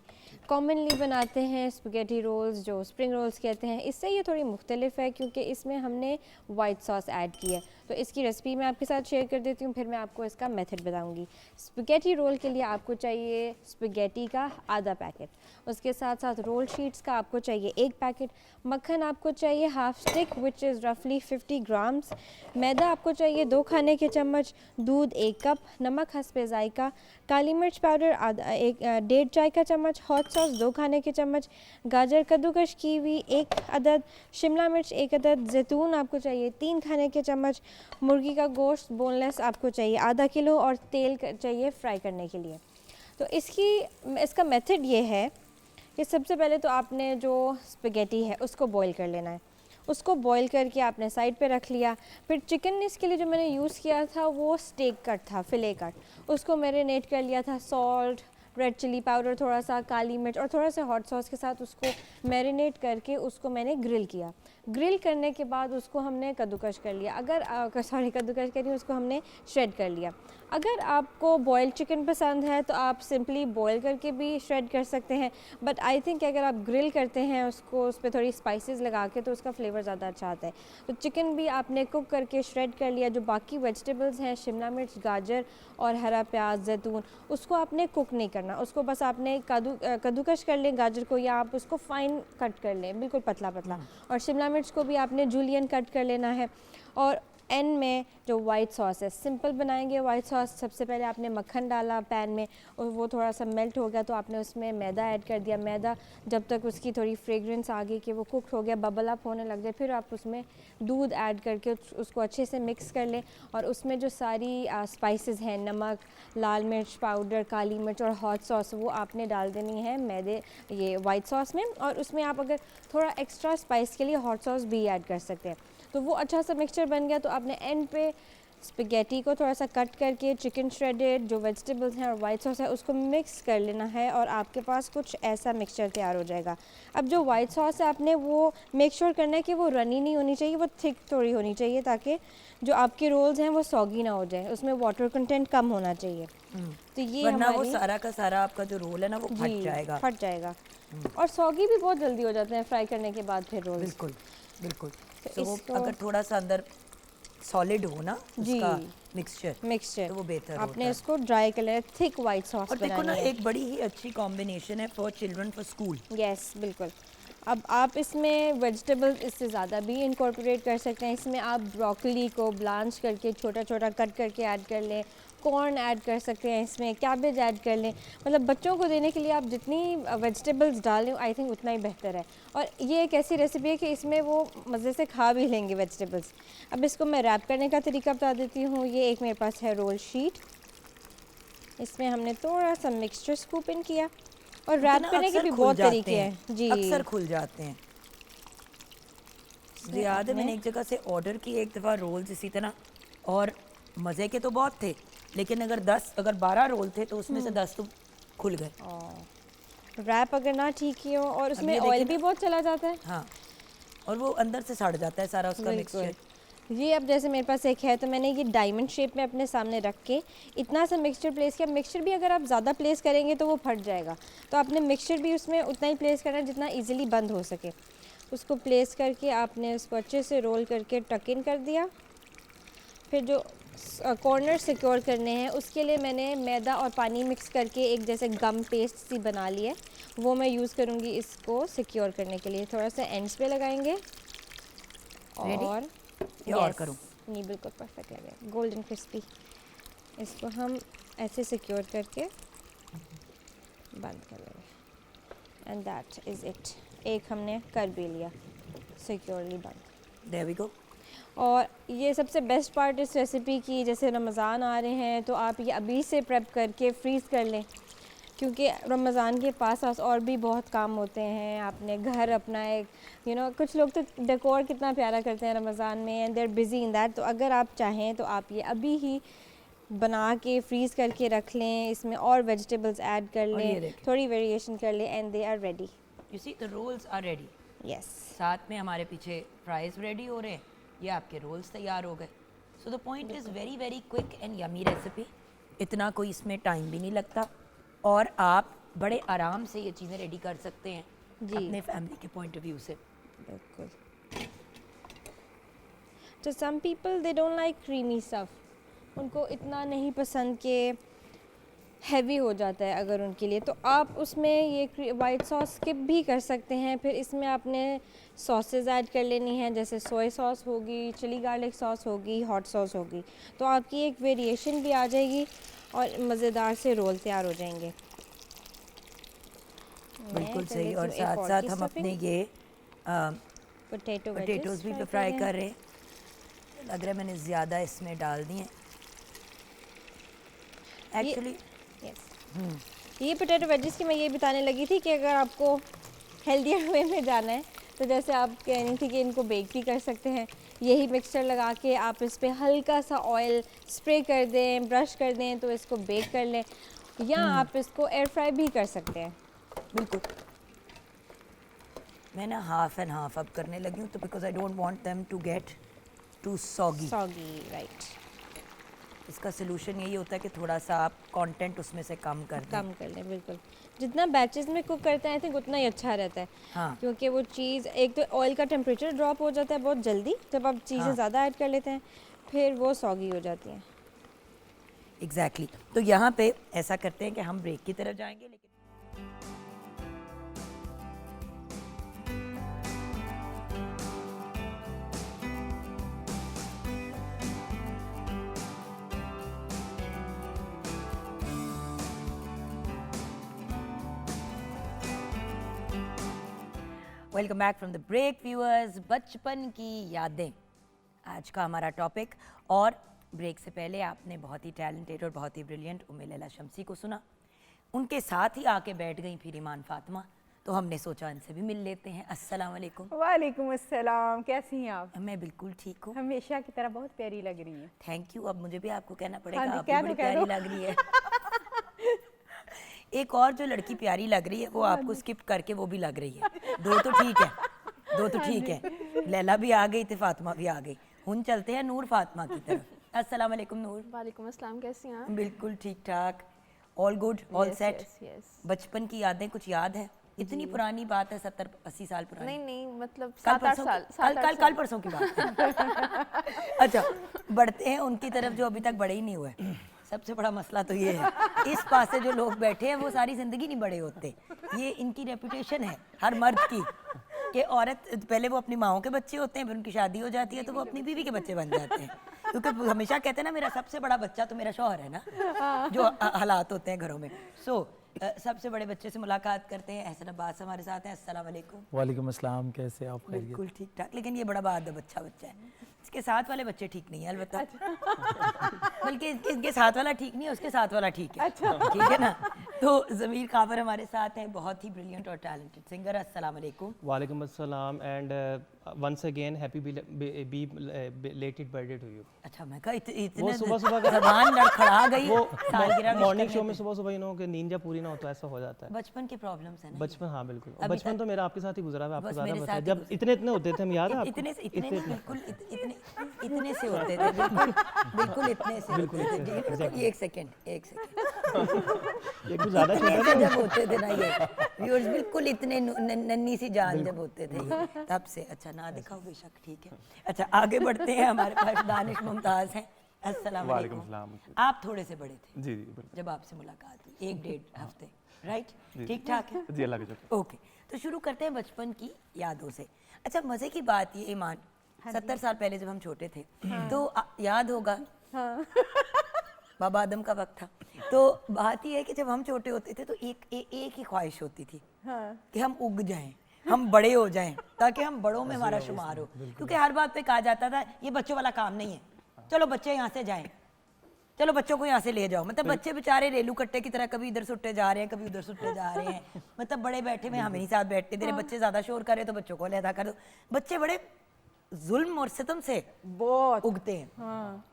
Speaker 2: कॉमनली बनाते हैं स्पैगेटी रोल्स जो स्प्रिंग रोल्स कहते हैं। इससे ये थोड़ी मुख्तलिफ है क्योंकि इसमें हमने वाइट सॉस ऐड की है। तो इसकी रेसिपी मैं आपके साथ शेयर कर देती हूँ, फिर मैं आपको इसका मेथड बताऊँगी। स्पैगेटी रोल के लिए आपको चाहिए स्पैगेटी का आधा पैकेट। उसके साथ साथ रोल शीट्स का आपको चाहिए 1 पैकेट। मक्खन आपको चाहिए हाफ स्टिक विच इज़ रफली 50 ग्राम्स। मैदा आपको चाहिए 2 खाने के चम्मच। दूध 1 कप। नमक हस्बे ज़ायका। काली मिर्च पाउडर 1.5 चाय का चम्मच। हॉट सॉस 2 खाने के चम्मच। गाजर कद्दूकश की हुई 1 अदद। शिमला मिर्च 1 अदद। जैतून आपको चाहिए 3 खाने के चम्मच। मुर्गी का गोश्त बोनलेस आपको चाहिए आधा किलो और तेल चाहिए फ्राई करने के लिए। तो इसका मेथड ये है कि सबसे पहले तो आपने जो स्पैगेटी है उसको बॉईल कर लेना है। उसको बॉईल करके आपने साइड पे रख लिया। फिर चिकन इसके लिए जो मैंने यूज़ किया था वो स्टेक कट था, फिले कट। उसको मैरिनेट कर लिया था सॉल्ट, रेड चिली पाउडर, थोड़ा सा काली मिर्च और थोड़ा सा हॉट सॉस के साथ उसको मैरिनेट करके उसको मैंने ग्रिल किया। ग्रिल करने के बाद उसको हमने कद्दूकश कर लिया। कद्दूकश करी उसको हमने श्रेड कर लिया। अगर आपको बॉइल्ड चिकन पसंद है तो आप सिंपली बॉईल करके भी श्रेड कर सकते हैं, बट आई थिंक अगर आप ग्रिल करते हैं उसको उस पर थोड़ी स्पाइसेस लगा के तो उसका फ्लेवर ज़्यादा अच्छा आता है। तो चिकन भी आपने कुक करके श्रेड कर लिया। जो बाकी वेजिटेबल्स हैं शिमला मिर्च, गाजर और हरा प्याज, जैतून, उसको आपने कुक नहीं करना। उसको बस आपने कद्दूकश कर लें गाजर को, या आप उसको फाइन कट कर लें बिल्कुल पतला पतला। और शिमला मिर्च को भी आपने जूलियन कट कर लेना है। और एंड में जो वाइट सॉस है सिंपल बनाएंगे। वाइट सॉस सबसे पहले आपने मक्खन डाला पैन में और वो थोड़ा सा मेल्ट हो गया तो आपने उसमें मैदा ऐड कर दिया। मैदा जब तक उसकी थोड़ी फ्रेग्रेंस आ गई कि वो कुक हो गया, बबल अप होने लग जाए, फिर आप उसमें दूध ऐड करके उसको अच्छे से मिक्स कर लें। और उसमें जो सारी स्पाइसेस हैं, नमक, लाल मिर्च पाउडर, काली मिर्च और हॉट सॉस, वो आपने डाल देनी है ये वाइट सॉस में। और उसमें आप अगर थोड़ा एक्स्ट्रा स्पाइस के लिए हॉट सॉस भी ऐड कर सकते हैं। तो वो अच्छा सा मिक्सचर बन गया तो आपने एंड पे स्पेगेटी को थोड़ा सा कट करके, चिकन श्रेडेड, जो वेजिटेबल्स हैं और वाइट सॉस है उसको मिक्स कर लेना है और आपके पास कुछ ऐसा मिक्सचर तैयार हो जाएगा। अब जो वाइट सॉस है आपने वो मेक श्योर करना है कि वो रनी नहीं होनी चाहिए, वो थिक थोड़ी होनी चाहिए, ताकि जो आपके रोल्स हैं वो सॉगी ना हो जाए, उसमें वाटर कंटेंट कम होना चाहिए। तो ये
Speaker 1: वरना वो
Speaker 2: हमारी
Speaker 1: सारा का सारा आपका जो रोल है ना वो फट जाएगा।
Speaker 2: फट जाएगा और सॉगी भी बहुत जल्दी हो जाते हैं फ्राई करने के बाद फिर रोल्स।
Speaker 1: बिल्कुल बिल्कुल।
Speaker 2: तो
Speaker 1: तो वो
Speaker 2: इसको
Speaker 1: अगर थोड़ा सा अंदर सॉलिड हो ना उसका मिक्सचर तो वो बेहतर होता
Speaker 2: आपने
Speaker 1: है।
Speaker 2: इसको ड्राई करना है, थिक वाइट सॉस
Speaker 1: और देखो ना
Speaker 2: बनानी है।
Speaker 1: एक बड़ी ही अच्छी कॉम्बिनेशन है for children for school.
Speaker 2: Yes बिल्कुल। अब आप इसमें वेजिटेबल्स इससे ज़्यादा भी इंकॉर्पोरेट कर सकते हैं। इसमें आप ब्रोकली को ब्लांच करके छोटा छोटा कट करके ऐड कर लें, कॉर्न ऐड कर सकते हैं, इसमें कैबेज ऐड कर लें। मतलब बच्चों को देने के लिए आप जितनी वेजिटेबल्स डालें आई थिंक उतना ही बेहतर है। और ये एक ऐसी रेसिपी है कि इसमें वो मज़े से खा भी लेंगे वेजिटेबल्स। अब इसको मैं रैप करने का तरीका बता देती हूँ। ये एक मेरे पास है रोल शीट, इसमें हमने थोड़ा सा मिक्सचर स्कूप इन किया और रैप
Speaker 1: ना
Speaker 2: करने के
Speaker 1: अक्सर
Speaker 2: भी
Speaker 1: खुल
Speaker 2: बहुत
Speaker 1: जाते
Speaker 2: तरीके हैं जी।
Speaker 1: अक्सर खुल जाते हैं। मुझे याद है मैंने एक जगह से ऑर्डर की एक दफ़ा रोल्स इसी तरह, और मज़े के तो बहुत थे, लेकिन अगर 12 रोल थे तो उसमें से 10 तो खुल गए।
Speaker 2: रैप अगर ना ठीक ही हो और उसमें
Speaker 1: ये
Speaker 2: ऑयल
Speaker 1: देखिए
Speaker 2: भी
Speaker 1: ना।
Speaker 2: बहुत चला जाता है।
Speaker 1: हाँ, और वो अंदर से सड़ जाता है सारा उसका
Speaker 2: बिल्कुल।
Speaker 1: मिक्सचर।
Speaker 2: ये अब जैसे मेरे पास एक है तो मैंने ये डायमंड शेप में अपने सामने रख के इतना सा मिक्सचर प्लेस किया। मिक्सचर भी अगर आप ज़्यादा प्लेस करेंगे तो वो फट जाएगा, तो आपने मिक्सचर भी उसमें उतना ही प्लेस करना है जितना इजीली बंद हो सके। उसको प्लेस करके आपने उसको अच्छे से रोल करके टक इन कर दिया। फिर जो कॉर्नर सिक्योर करने हैं उसके लिए मैंने मैदा और पानी मिक्स करके एक जैसे गम पेस्ट सी बना ली है, वो मैं यूज़ करूँगी इसको सिक्योर करने के लिए। थोड़ा सा एंड्स पे लगाएंगे और
Speaker 1: ये और
Speaker 2: Yes,
Speaker 1: करूँ?
Speaker 2: नहीं बिल्कुल परफेक्ट लगेगा, गोल्डन क्रिस्पी। इसको हम ऐसे सिक्योर करके बंद कर लेंगे एंड दैट इज़ इट। एक हमने कर भी लिया सिक्योरली बंद।
Speaker 1: There we go.
Speaker 2: और ये सबसे बेस्ट पार्ट इस रेसिपी की, जैसे रमज़ान आ रहे हैं तो आप ये अभी से प्रेप करके फ्रीज़ कर लें, क्योंकि रमज़ान के पास और भी बहुत काम होते हैं। आपने घर अपना एक कुछ लोग तो डेकोर कितना प्यारा करते हैं रमज़ान में and they are busy in that. तो अगर आप चाहें तो आप ये अभी ही बना के फ्रीज़ करके रख लें, इसमें और वेजिटेबल्स ऐड कर
Speaker 1: और ये
Speaker 2: लें,
Speaker 1: देखें।
Speaker 2: थोड़ी वेरिएशन कर लें and they are ready.
Speaker 1: You see the rolls are ready.
Speaker 2: Yes
Speaker 1: साथ में हमारे पीछे फ्राइज रेडी हो रहे हैं, ये आपके रोल्स तैयार हो गए। So the point is very very quick and yummy recipe. इतना कोई इसमें टाइम भी नहीं लगता और आप बड़े आराम से ये चीज़ें रेडी कर सकते हैं
Speaker 2: जी।
Speaker 1: अपने फैमिली के पॉइंट ऑफ व्यू से।
Speaker 2: बिल्कुल। तो some people they don't like creamy stuff, उनको इतना नहीं पसंद कि हैवी हो जाता है अगर उनके लिए, तो आप उसमें ये वाइट सॉस स्किप भी कर सकते हैं। फिर इसमें आपने सॉसेज ऐड कर लेनी है, जैसे सोया सॉस होगी, चिली गार्लिक सॉस होगी, हॉट सॉस होगी, तो आपकी एक वेरिएशन भी आ जाएगी और मज़ेदार से रोल तैयार हो जाएंगे।
Speaker 1: बिल्कुल सही। और साथ साथ हम अपने ये पोटैटोज भी फ्राई कर रहे हैं। लग रहा है मैंने ज़्यादा इसमें डाल दिए एक्चुअली।
Speaker 2: ये पोटैटो वेजिस की मैं ये बताने लगी थी कि अगर आपको हेल्दियर वे में जाना है तो जैसे आप कह रही थी कि इनको बेक भी कर सकते हैं। यही मिक्सचर लगा के आप इस पर हल्का सा ऑयल स्प्रे कर दें, ब्रश कर दें तो इसको बेक कर लें, या आप इसको एयर फ्राई भी कर सकते हैं।
Speaker 1: बिल्कुल। मैं ना हाफ एंड हाफ अब करने लगी हूँ, तो because I don't want them to get to soggy.
Speaker 2: Right.
Speaker 1: इसका सोल्यूशन यही होता है कि थोड़ा सा आप कंटेंट उसमें से कम कर दें।
Speaker 2: कम कर लें, बिल्कुल। जितना बैचेस में कुक करते हैं आई थिंक उतना ही अच्छा रहता है।
Speaker 1: हाँ।
Speaker 2: क्योंकि वो चीज़, एक तो ऑयल का टेम्परेचर ड्रॉप हो जाता है बहुत जल्दी जब आप चीज़ें ज़्यादा ऐड कर लेते हैं, फिर वो सॉगी हो जाती हैं।
Speaker 1: एग्जैक्टली। तो यहाँ पे ऐसा करते हैं कि हम ब्रेक की तरफ जाएंगे, लेकिन welcome back from the break viewers. बचपन की यादें आज का हमारा टॉपिक। और ब्रेक से पहले आपने बहुत ही टैलेंटेड और बहुत ही ब्रिलियंट उम्मे लैला शम्सी को सुना। उनके साथ ही आके बैठ गई फिर ईमान फातिमा, तो हमने सोचा इनसे भी मिल लेते हैं। अस्सलाम वालेकुम।
Speaker 3: वालेकुम अस्सलाम, कैसी हैं आप?
Speaker 1: मैं बिल्कुल ठीक हूँ,
Speaker 3: हमेशा की तरह बहुत प्यारी लग रही हैं।
Speaker 1: Thank you. अब मुझे भी आपको कहना पड़ेगा,
Speaker 3: हाँ जी,
Speaker 1: आप भी
Speaker 3: कह
Speaker 1: बड़ी
Speaker 3: दो, कह
Speaker 1: प्यारी
Speaker 3: दो।
Speaker 1: लग रही है। एक और जो लड़की प्यारी लग रही है वो आपको स्किप करके वो भी लग रही है। दो तो ठीक है, दो तो ठीक है। लैला भी आ गई थी, फातिमा भी आ गई। हुन चलते हैं नूर फातिमा की तरफ। अस्सलाम वालेकुम नूर।
Speaker 4: वालेकुम अस्सलाम, कैसी हैं आप?
Speaker 1: बिल्कुल ठीक ठाक, all good, all set.
Speaker 4: Yes.
Speaker 1: Bachchan की यादें कुछ याद है? इतनी पुरानी बात है, 70-80 साल पुरानी।
Speaker 4: नहीं नहीं, मतलब
Speaker 1: कल
Speaker 4: 7-8
Speaker 1: परसों
Speaker 4: साल,
Speaker 1: कल
Speaker 4: 7-8
Speaker 1: कल
Speaker 4: साल।
Speaker 1: कल परसों की बात है। अच्छा, बढ़ते हैं उनकी तरफ जो अभी तक बड़े ही नहीं हुए। सबसे बड़ा मसला तो ये है, इस पास से जो लोग बैठे हैं वो सारी जिंदगी नहीं बड़े होते। ये इनकी रेपुटेशन है हर मर्द की कि औरत पहले वो अपनी माओं के बच्चे होते हैं, फिर उनकी शादी हो जाती है तो वो अपनी बीवी के बच्चे बन जाते हैं। क्योंकि हमेशा कहते हैं ना, मेरा सबसे बड़ा बच्चा तो मेरा शौहर है ना, जो हालात होते हैं घरों में। सबसे बड़े बच्चे से मुलाकात करते हैं। एहसन अब्बास हमारे साथ हैं। अस्सलाम वालेकुम।
Speaker 5: वालेकुम अस्सलाम, कैसे आप? खैरियत?
Speaker 1: बिल्कुल ठीक ठाक, लेकिन ये बड़ा बहादुर बच्चा है। इसके साथ वाले बच्चे ठीक नहीं है अलबत्ता। बल्कि इसके साथ वाला ठीक नहीं है, उसके साथ वाला ठीक है। ठीक है ना। तो ज़मीर काबर हमारे साथ हैं, बहुत ही ब्रिलियंट और टैलेंटेड सिंगर। अस्सलाम वालेकुम।
Speaker 6: वालेकुम अस्सलाम and once again happy belated birthday to you.
Speaker 1: अच्छा, मैं कहा इतने
Speaker 6: वो सुबह का
Speaker 1: ज़बान लड़खड़ा गई।
Speaker 6: वो
Speaker 1: सालगिरह wish
Speaker 6: मॉर्निंग
Speaker 1: करने
Speaker 6: शो
Speaker 1: पे।
Speaker 6: में सुबह इन लोगों के नींद जब पूरी ना हो तो ऐसा हो जाता है।
Speaker 1: बचपन के प्रॉब्लम्स है ना।
Speaker 6: बचपन, हाँ बिल्कुल। और
Speaker 1: अभी
Speaker 6: बचपन
Speaker 1: तक-
Speaker 6: तो मेरा आपके साथ ही गुजरा है, आपको
Speaker 1: बस
Speaker 6: ज़्यादा
Speaker 1: मेरे
Speaker 6: पता है।
Speaker 1: साथ
Speaker 6: जब
Speaker 1: ही
Speaker 6: इतने होते थे हम, याद है आपको?
Speaker 1: इतने बिल्कुल इतने से होते थे। बिल्कुल इतने से होते थे। एक सेकंड
Speaker 6: ये कुछ ज़्यादा
Speaker 1: इतने
Speaker 6: छोटा
Speaker 1: से
Speaker 6: था।
Speaker 1: जब होते थे ना ये व्यूअर्स, बिल्कुल इतने नन्ही सी जान जब होते थे ये, तब से। अच्छा, ना दिखाओ बेशक, ठीक है। अच्छा, आगे बढ़ते हैं। हमारे पास दानिश मुमताज हैं। अस्सलाम वालेकुम। आप थोड़े से बड़े थे
Speaker 7: जी जी बिल्कुल
Speaker 1: जब आपसे मुलाकात हुई, 1-1.5 हफ्ते, राइट? ठीक ठाक है
Speaker 7: जी, अल्लाह के शुक्र।
Speaker 1: ओके। तो शुरू करते हैं बचपन की यादों से। अच्छा, मज़े की बात ये ईमान, 70 साल पहले जब हम छोटे थे तो याद होगा बाबा आदम का वक्त था। तो बात ये है कि जब हम छोटे होते थे तो एक ही ख्वाहिश होती थी कि हम उग जाएं, हम बड़े हो जाएं, ताकि हम बड़ों में हमारा शुमार हो। क्योंकि हर बात पे कहा जाता था ये बच्चों वाला काम नहीं है, चलो बच्चे यहाँ से जाएं, चलो बच्चों को यहाँ से ले जाओ। मतलब बच्चे बेचारे रेलू कट्टे की तरह कभी इधर सुट्टे जा रहे हैं, कभी उधर सुट्टे जा रहे हैं। मतलब बड़े बैठे हुए हमें नहीं साथ बैठते, तेरे बच्चे ज्यादा शोर करे तो बच्चों को अलहदा कर दो। बच्चे बड़े जुल्म और सितम से
Speaker 3: बहुत
Speaker 1: उगते हैं।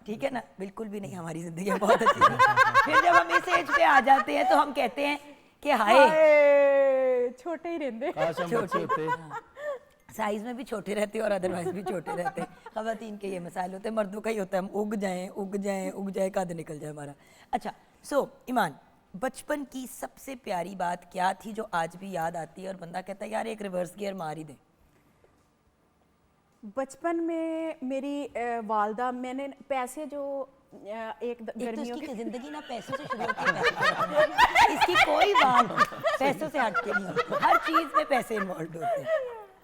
Speaker 1: ठीक है ना। बिल्कुल भी नहीं, हमारी जिंदगी बहुत अच्छी है। फिर जब हम इस एज पे आ जाते हैं तो हम कहते हैं कि हाय,
Speaker 3: हाय, छोटे ही रहते।
Speaker 5: काश हम बच्चे होते।
Speaker 1: साइज में भी छोटे रहते हैं और अदरवाइज भी छोटे रहते हैं। ख़वातीन के ये मसाइल होते हैं, मर्दों का ही होता है हम उग जाएं उग जाएं उग जाए, कद निकल जाए हमारा। अच्छा, ईमान, बचपन की सबसे प्यारी बात क्या थी जो आज भी याद आती है और बंदा कहता है यार एक रिवर्स गियर मार ही दे?
Speaker 3: बचपन में मेरी वालदा, मैंने पैसे जो एक गर्मियों
Speaker 1: इसकी
Speaker 3: की
Speaker 1: जिंदगी ना पैसों से शुरू होती है। इसकी कोई बात पैसों से हट के नहीं होती, हर चीज में पैसे इन्वॉल्व होते हैं।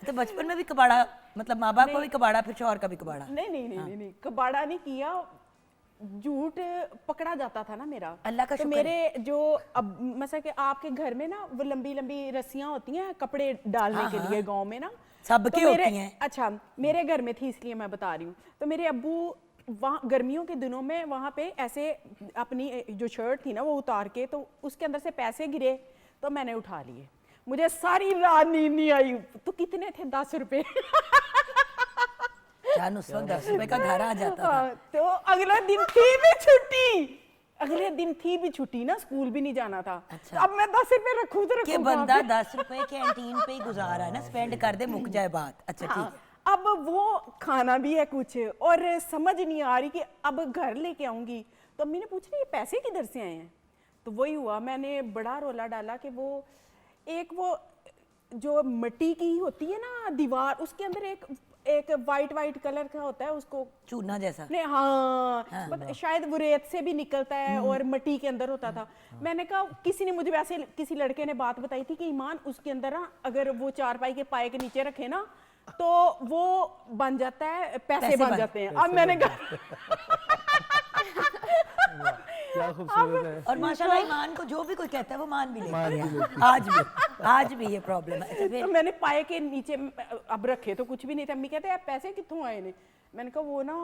Speaker 1: तो बचपन में भी कबाड़ा, मतलब माँ बाप को भी कबाड़ा, फिर शौहर का भी कबाड़ा?
Speaker 3: नहीं, कबाड़ा नहीं किया, झूठ पकड़ा जाता था ना मेरा।
Speaker 1: अल्लाह का
Speaker 3: तो
Speaker 1: शुक्र
Speaker 3: मेरे जो अब मतलब कि आपके घर में ना वो लंबी लंबी रस्सियां होती हैं कपड़े डालने के लिए गांव में ना,
Speaker 1: सबके
Speaker 3: तो मेरे,
Speaker 1: होती हैं।
Speaker 3: अच्छा, मेरे घर में थी इसलिए मैं बता रही हूँ। तो मेरे अब्बू वहाँ गर्मियों के दिनों में वहाँ पे ऐसे अपनी जो शर्ट थी ना वो उतार के, तो उसके अंदर से पैसे गिरे तो मैंने उठा लिए। मुझे सारी रात नींद नहीं आई। तो कितने थे? 10 रुपए।
Speaker 1: जान उस वक्त 10 रुपए का घर आ जाता था।
Speaker 3: तो अगला दिन थी भी छुट्टी, अगले दिन थी भी छुट्टी ना, स्कूल भी नहीं जाना था।
Speaker 1: अच्छा।
Speaker 3: अब मैं 10 रुपए रखूं तो
Speaker 1: कि
Speaker 3: रखूं
Speaker 1: बंदा
Speaker 3: कहाँ पे?
Speaker 1: 10 रुपए कैंटीन पे ही गुजारा है ना, स्पेंड कर दे, मुक जाए बात। अच्छा, ठीक
Speaker 3: हाँ,
Speaker 1: है।
Speaker 3: अब वो खाना भी है कुछ और समझ नहीं आ रही कि अब घर लेके आऊंगी। तो अम्मी ने पूछा ये पैसे किधर से आए हैं? तो वही हुआ, मैंने बड़ा रोला डाला कि वो जो मिट्टी की होती है ना दीवार, उसके अंदर एक वाइट कलर का होता है, उसको
Speaker 1: चूना जैसा।
Speaker 3: नहीं, हाँ, शायद वो रेत से भी निकलता है और मिट्टी के अंदर होता था। मैंने कहा, किसी ने मुझे वैसे किसी लड़के ने बात बताई थी कि ईमान, उसके अंदर ना अगर वो चारपाई के पाए के नीचे रखे ना तो वो बन जाता है, पैसे बन जाते हैं। अब मैंने कहा
Speaker 5: क्या खूबसूरत है।
Speaker 1: और माशाल्लाह ईमान को जो भी कोई कहता है वो मान भी लेती है। आज भी ये प्रॉब्लम है।
Speaker 3: तो मैंने पाए के नीचे अब रखे तो कुछ भी नहीं था। अम्मी कहते हैं पैसे कितों आए ने? मैंने कहा वो ना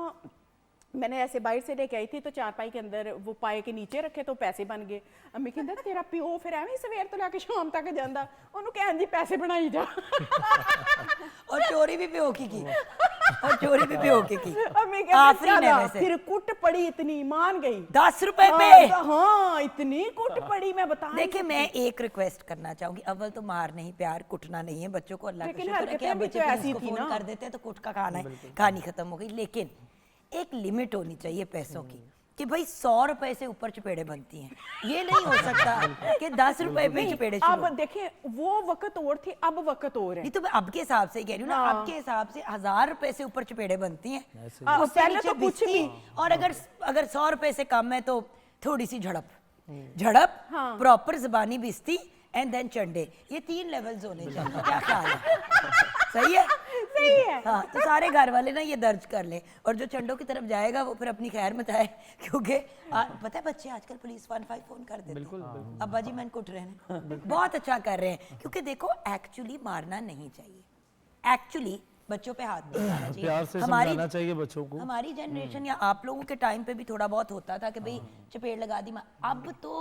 Speaker 3: मैंने ऐसे बाहर से लेके आई थी तो चारपाई के अंदर वो पाए के नीचे रखे तो पैसे बन गए। अम्मी कहंदा तेरा प्यो फिर एवें सवेर तो लैके शाम तक जांदा, ओनू कहन जी पैसे बनाई जा।
Speaker 1: और चोरी भी प्यो की और चोरी भी प्यो की
Speaker 3: अम्मी
Speaker 1: आफरीन है
Speaker 3: कहंदी
Speaker 1: वैसे।
Speaker 3: फिर कुट पड़ी इतनी, मान गई
Speaker 1: 10 रुपए पे।
Speaker 3: हाँ इतनी कुट पड़ी मैं बता नहीं
Speaker 1: देखिए मैं एक रिक्वेस्ट करना चाहूंगी, अव्वल तो मार नहीं, प्यार कुटना नहीं है बच्चों को। अल्लाह का
Speaker 3: लेकिन
Speaker 1: शुक्र है कि
Speaker 3: हरकतें
Speaker 1: अब
Speaker 3: भी
Speaker 1: बच्चे
Speaker 3: तो
Speaker 1: पुलिस
Speaker 3: ऐसी
Speaker 1: को
Speaker 3: थी
Speaker 1: फोन
Speaker 3: ना।
Speaker 1: कर देते हैं तो कुट का खाना है, कहानी खत्म हो गई। लेकिन एक लिमिट होनी चाहिए पैसों की कि भाई 100 रुपए से ऊपर चपेड़े बनती हैं। ये नहीं हो सकता कि 10 रुपए पे चपेड़े शुरू
Speaker 3: अब
Speaker 1: हो।
Speaker 3: देखिए वो वक्त और थी, अब वक्त और है।
Speaker 1: नहीं तो मैं अब के हिसाब से कह रही हूँ ना, अब के हिसाब से 1000 रुपए से ऊपर चपेड़े बनती हैं। उससे
Speaker 3: पहले
Speaker 1: नीचे
Speaker 3: तो कुछ
Speaker 1: बिस्ती,
Speaker 3: भी।
Speaker 1: और अगर 100 रुपए से कम है तो थोड़ी सी झड़प, प्रॉपर जबानी बिस्ती एंड देन चंडे। ये 3 लेवल्स होने चाहिए। क्या ख्याल है? सही है?
Speaker 3: सही है।
Speaker 1: हाँ, तो सारे घर वाले ना ये दर्ज कर लें, और जो चंडों की तरफ जाएगा वो फिर अपनी खैर मचाए, क्योंकि पता है बच्चे आजकल पुलिस 15 फोन कर देते हैं। अब्बा जी मैंने कुट रहे हैं, बहुत अच्छा कर रहे हैं। क्योंकि देखो एक्चुअली मारना नहीं चाहिए, एक्चुअली बच्चों पे हाथ नहीं लगाना चाहिए।
Speaker 5: प्यार से समझाना चाहिए बच्चों को।
Speaker 1: हमारी जनरेशन या आप लोगों के टाइम पे भी थोड़ा बहुत होता था कि भाई चपेट लगा दी। अब तो,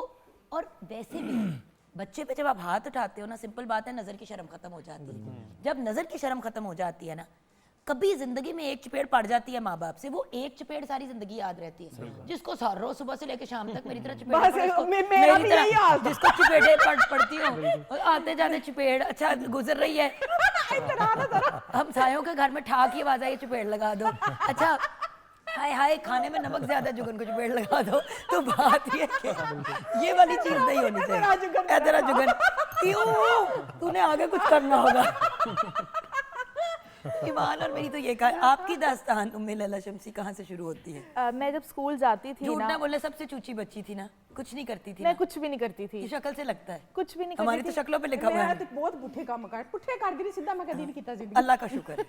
Speaker 1: और वैसे भी बच्चे पे जब आप हाथ उठाते हो ना, सिंपल बात है, नजर की शर्म खत्म हो जाती है। जब नजर की शर्म खत्म हो जाती है ना, कभी जिंदगी में एक चपेट पड़ जाती है माँ बाप से, वो एक चपेट सारी जिंदगी याद रहती है। जिसको हर रोज सुबह से लेकर शाम तक मेरी तरह चपेट
Speaker 3: बस
Speaker 1: पड़े, उसको-
Speaker 3: मेरा
Speaker 1: मेरी
Speaker 3: भी
Speaker 1: तरह
Speaker 3: यही हाल था।
Speaker 1: जिसको चपेटे पड़ती हूँ, और आते जाते चपेट, अच्छा गुजर रही है, हम सायों के घर में ठा की आवाज आई, चपेट लगा दो। अच्छा हाय हाय खाने में नमक ज्यादा, जुगन को चपेट लगा दो। तो बात ये कि ये वाली चीज नहीं होनी चाहिए। तेरा जुगन क्यों, तूने आगे कुछ करना होगा। ईमान और मेरी तो ये कहा, आपकी दास्तान उम्मे लैला शम्सी कहाँ से शुरू होती है?
Speaker 7: मैं जब स्कूल जाती थी
Speaker 1: झूठ
Speaker 7: ना,
Speaker 1: ना बोलना, सबसे चूची बच्ची थी ना, कुछ नहीं करती थी
Speaker 7: मैं
Speaker 1: ना?
Speaker 7: कुछ भी नहीं करती थी,
Speaker 1: ये शक्ल से लगता है,
Speaker 7: कुछ भी नहीं
Speaker 1: हमारी
Speaker 7: करती
Speaker 1: तो
Speaker 7: थी।
Speaker 1: शक्लों पे लिखा हुआ
Speaker 3: मैं
Speaker 1: है।
Speaker 3: तो बहुत पुठे काम कर, पुठे कर गिरी सीधा मैं कभी नहीं किया जिंदगी।
Speaker 1: अल्लाह का शुक्र है।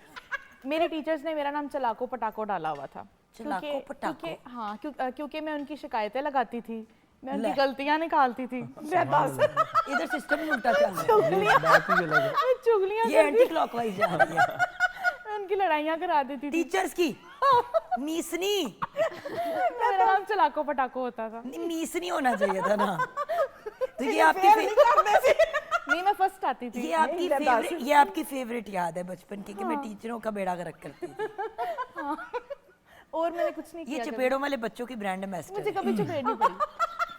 Speaker 7: मेरे टीचर्स ने मेरा नाम चलाको पटाको डाला हुआ था।
Speaker 1: चलाको पटाको?
Speaker 7: क्योंकि हाँ, क्योंकि मैं उनकी शिकायतें लगाती थी, मैं उनकी
Speaker 1: ले।
Speaker 7: गलतियां निकालती थी,
Speaker 1: इधर सिस्टम ही उल्टा चल रहा है।
Speaker 5: ये बात ही अलग है।
Speaker 7: चुगलियां
Speaker 1: ये एंटी क्लॉकवाइज जा रही है।
Speaker 7: मैं उनकी लड़ाइयां करा देती थी।
Speaker 1: टीचर्स की मीसनी,
Speaker 7: मेरा नाम चलाको पटाको होता था।
Speaker 1: मीसनी होना चाहिए था ना। तो ये आपकी
Speaker 7: नहीं, मैं फर्स्ट आती थी।
Speaker 1: ये आपकी फेवरेट याद है बचपन की कि मैं टीचरों का बेड़ा गर्क करती थी।
Speaker 7: और मैंने कुछ नहीं
Speaker 1: ये
Speaker 7: किया।
Speaker 1: चपेड़ों वाले बच्चों की ब्रांड
Speaker 7: मुझे
Speaker 1: एम्बेसडर
Speaker 7: कभी चपेट नहीं पड़ी,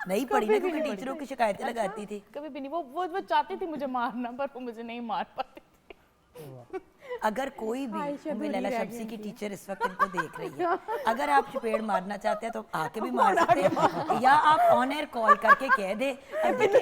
Speaker 1: नहीं पड़ी ना,
Speaker 7: कभी भी
Speaker 1: क्योंकि
Speaker 7: नहीं
Speaker 1: टीचरों की शिकायतें लगाती थी।
Speaker 7: कभी भी नहीं। वो चाहती थी मुझे मारना, पर वो मुझे नहीं मार पाती थी।
Speaker 1: अगर कोई भी उम्मे लैला शम्सी की टीचर इस वक्त इनको देख रही है, अगर आप चपेड़ मारना चाहते हैं तो आके भी मार सकते हैं, या आप ऑन एयर कॉल करके कह दे। अब देखिए,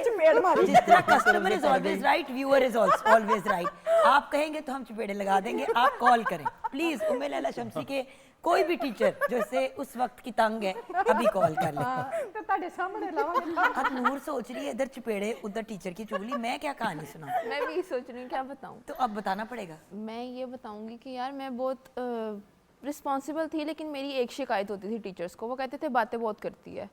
Speaker 1: जिस तरह customer is always right, viewer is always right. आप कहेंगे तो हम चपेड़े लगा देंगे, आप कॉल करें प्लीज। उम्मे लैला शम्सी के कोई भी टीचर जो इससे उस वक्त की तंग है, अभी कॉल कर ले।
Speaker 3: तो ताड़े सामने लावांगे।
Speaker 1: अब नूर सोच रही है इधर चपेड़े उधर टीचर की चुगली, मैं क्या कहानी सुनाऊं?
Speaker 4: मैं भी सोच रही हूँ क्या बताऊँ।
Speaker 1: तो अब बताना पड़ेगा।
Speaker 4: मैं ये बताऊँगी कि यार मैं बहुत रिस्पॉन्सिबल थी, लेकिन मेरी एक शिकायत होती थी टीचर्स को, वो कहते थे बातें बहुत करती है।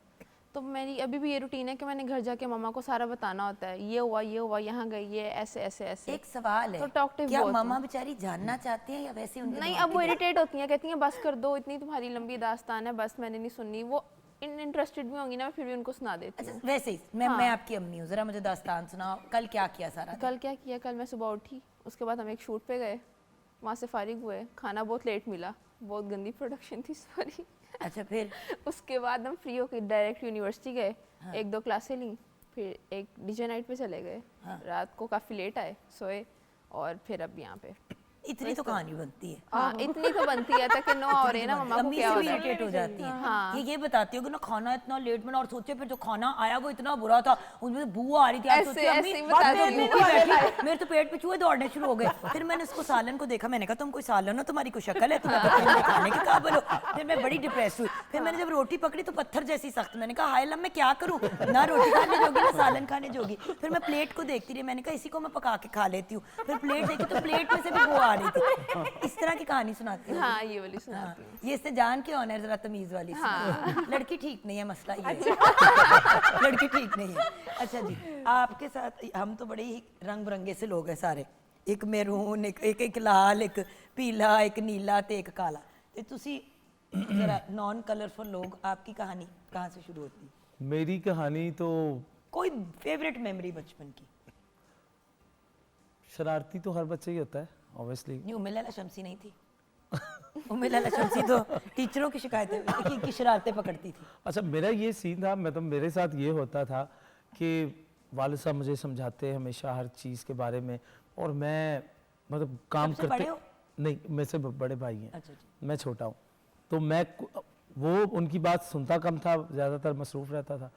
Speaker 4: तो मेरी अभी भी ये रूटीन है कि मैंने घर जाके मम्मा को सारा बताना होता है, ये हुआ, यहाँ गई, ये ऐसे ऐसे ऐसे।
Speaker 1: एक सवाल है,
Speaker 4: तो talkative
Speaker 1: क्या
Speaker 4: बहुत
Speaker 1: मामा बेचारी जानना चाहती है या वैसे उनके
Speaker 4: नहीं,
Speaker 1: दिमाग
Speaker 4: अब वो
Speaker 1: की बात?
Speaker 4: इरिटेट होती हैं, कहती हैं बस कर दो, इतनी तुम्हारी लंबी दास्तान है, बस मैंने नहीं सुननी। वो इंटरेस्टेड भी होंगी ना, मैं फिर भी उनको सुना देती हूँ।
Speaker 1: अच्छा वैसे ही मैं आपकी अम्मी हूँ, जरा मुझे दास्तान सुनाओ, कल क्या किया सारा दिन?
Speaker 4: कल क्या किया? कल मैं सुबह उठी, उसके बाद हम एक शूट पे गए, वहाँ से फारिग हुए, खाना बहुत लेट मिला, बहुत गंदी प्रोडक्शन थी सॉरी।
Speaker 1: अच्छा फिर
Speaker 4: उसके बाद हम फ्री होकर डायरेक्ट यूनिवर्सिटी गए, एक दो क्लासें ली, फिर एक डीजे नाइट पे चले गए, रात को काफ़ी लेट आए, सोए, और फिर अब यहाँ पे।
Speaker 1: इतनी तो कहानी बनती है।
Speaker 4: हाँ, इतनी तो बनती है तक नो हो रहे ना मम्मा को
Speaker 1: अम्मी
Speaker 4: क्या
Speaker 1: से
Speaker 4: हो
Speaker 1: भी
Speaker 4: रहा है।
Speaker 1: इरिटेट हो जाती है।
Speaker 4: हाँ।
Speaker 1: ये बताती हो कि ना खाना इतना लेट बना, और सोचे फिर जो खाना आया वो इतना बुरा था, उसमें बू आ रही थी। आप
Speaker 4: ऐसे-
Speaker 1: सोचिए, अम्मी,
Speaker 4: ऐसे ही
Speaker 1: मैं
Speaker 4: बताती
Speaker 1: तो
Speaker 4: हूँ।
Speaker 1: भूखी बैठी, मेरे तो पेट पे चूहे दौड़ने शुरू हो गए। फिर मैंने उसको सालन को देखा, मैंने कहा तुम कोई सालन हो, तुम्हारी कोई शक्ल है, तुम्हें पता नहीं खाने के काबिल हो। फिर मैं बड़ी डिप्रेस हुई। फिर मैंने जब रोटी पकड़ी तो पत्थर जैसी सख्त, मैंने कहा हाय अल्लाह मैं क्या करूँ, ना रोटी खाने जोगी ना सालन खाने जोगी। फिर मैं प्लेट को देखती रही, मैंने कहा इसी को मैं पका के खा लेती हूँ। फिर प्लेट देखी तो प्लेट में से भी वो आ रही थी। इस तरह की कहानी सुनाती हूँ।
Speaker 4: हाँ, ये वाली सुनाती हूँ।
Speaker 1: ये इससे जान के ऑनर जरा तमीज वाली सुनाओ। लड़की ठीक नहीं है, मसला ये है। लड़की ठीक नहीं है। अच्छा जी, आपके साथ हम तो बड़े ही रंग बिरंगे से लोग हैं सारे, एक मैरून, एक लाल, एक पीला, एक नीला ते एक काला। ते तुसी जरा नॉन कलरफुल लोग, आपकी कहानी कहाँ से शुरू होती है?
Speaker 5: मेरी कहानी तो
Speaker 1: कोई फेवरेट मेमोरी बचपन की?
Speaker 5: शरारती तो हर बच्चे ही होता है ऑब्वियसली।
Speaker 1: नहीं, उम्मे लैला शमसी नहीं थी। उम्मे लैला शमसी तो टीचरों की शिकायतें की शरारतें पकड़ती थी।
Speaker 5: अच्छा, मेरा ये सीन था, मतलब मेरे साथ ये होता था कि वालिद साहब मुझे समझाते हमेशा हर चीज़ के बारे में, और मैं मतलब काम
Speaker 1: सबसे
Speaker 5: करते
Speaker 1: बड़े हो?
Speaker 5: नहीं, मेरे से बड़े भाई हैं।
Speaker 1: अच्छा अच्छा।
Speaker 5: मैं छोटा हूँ, तो मैं वो उनकी बात सुनता कम था, ज़्यादातर मसरूफ़ रहता था,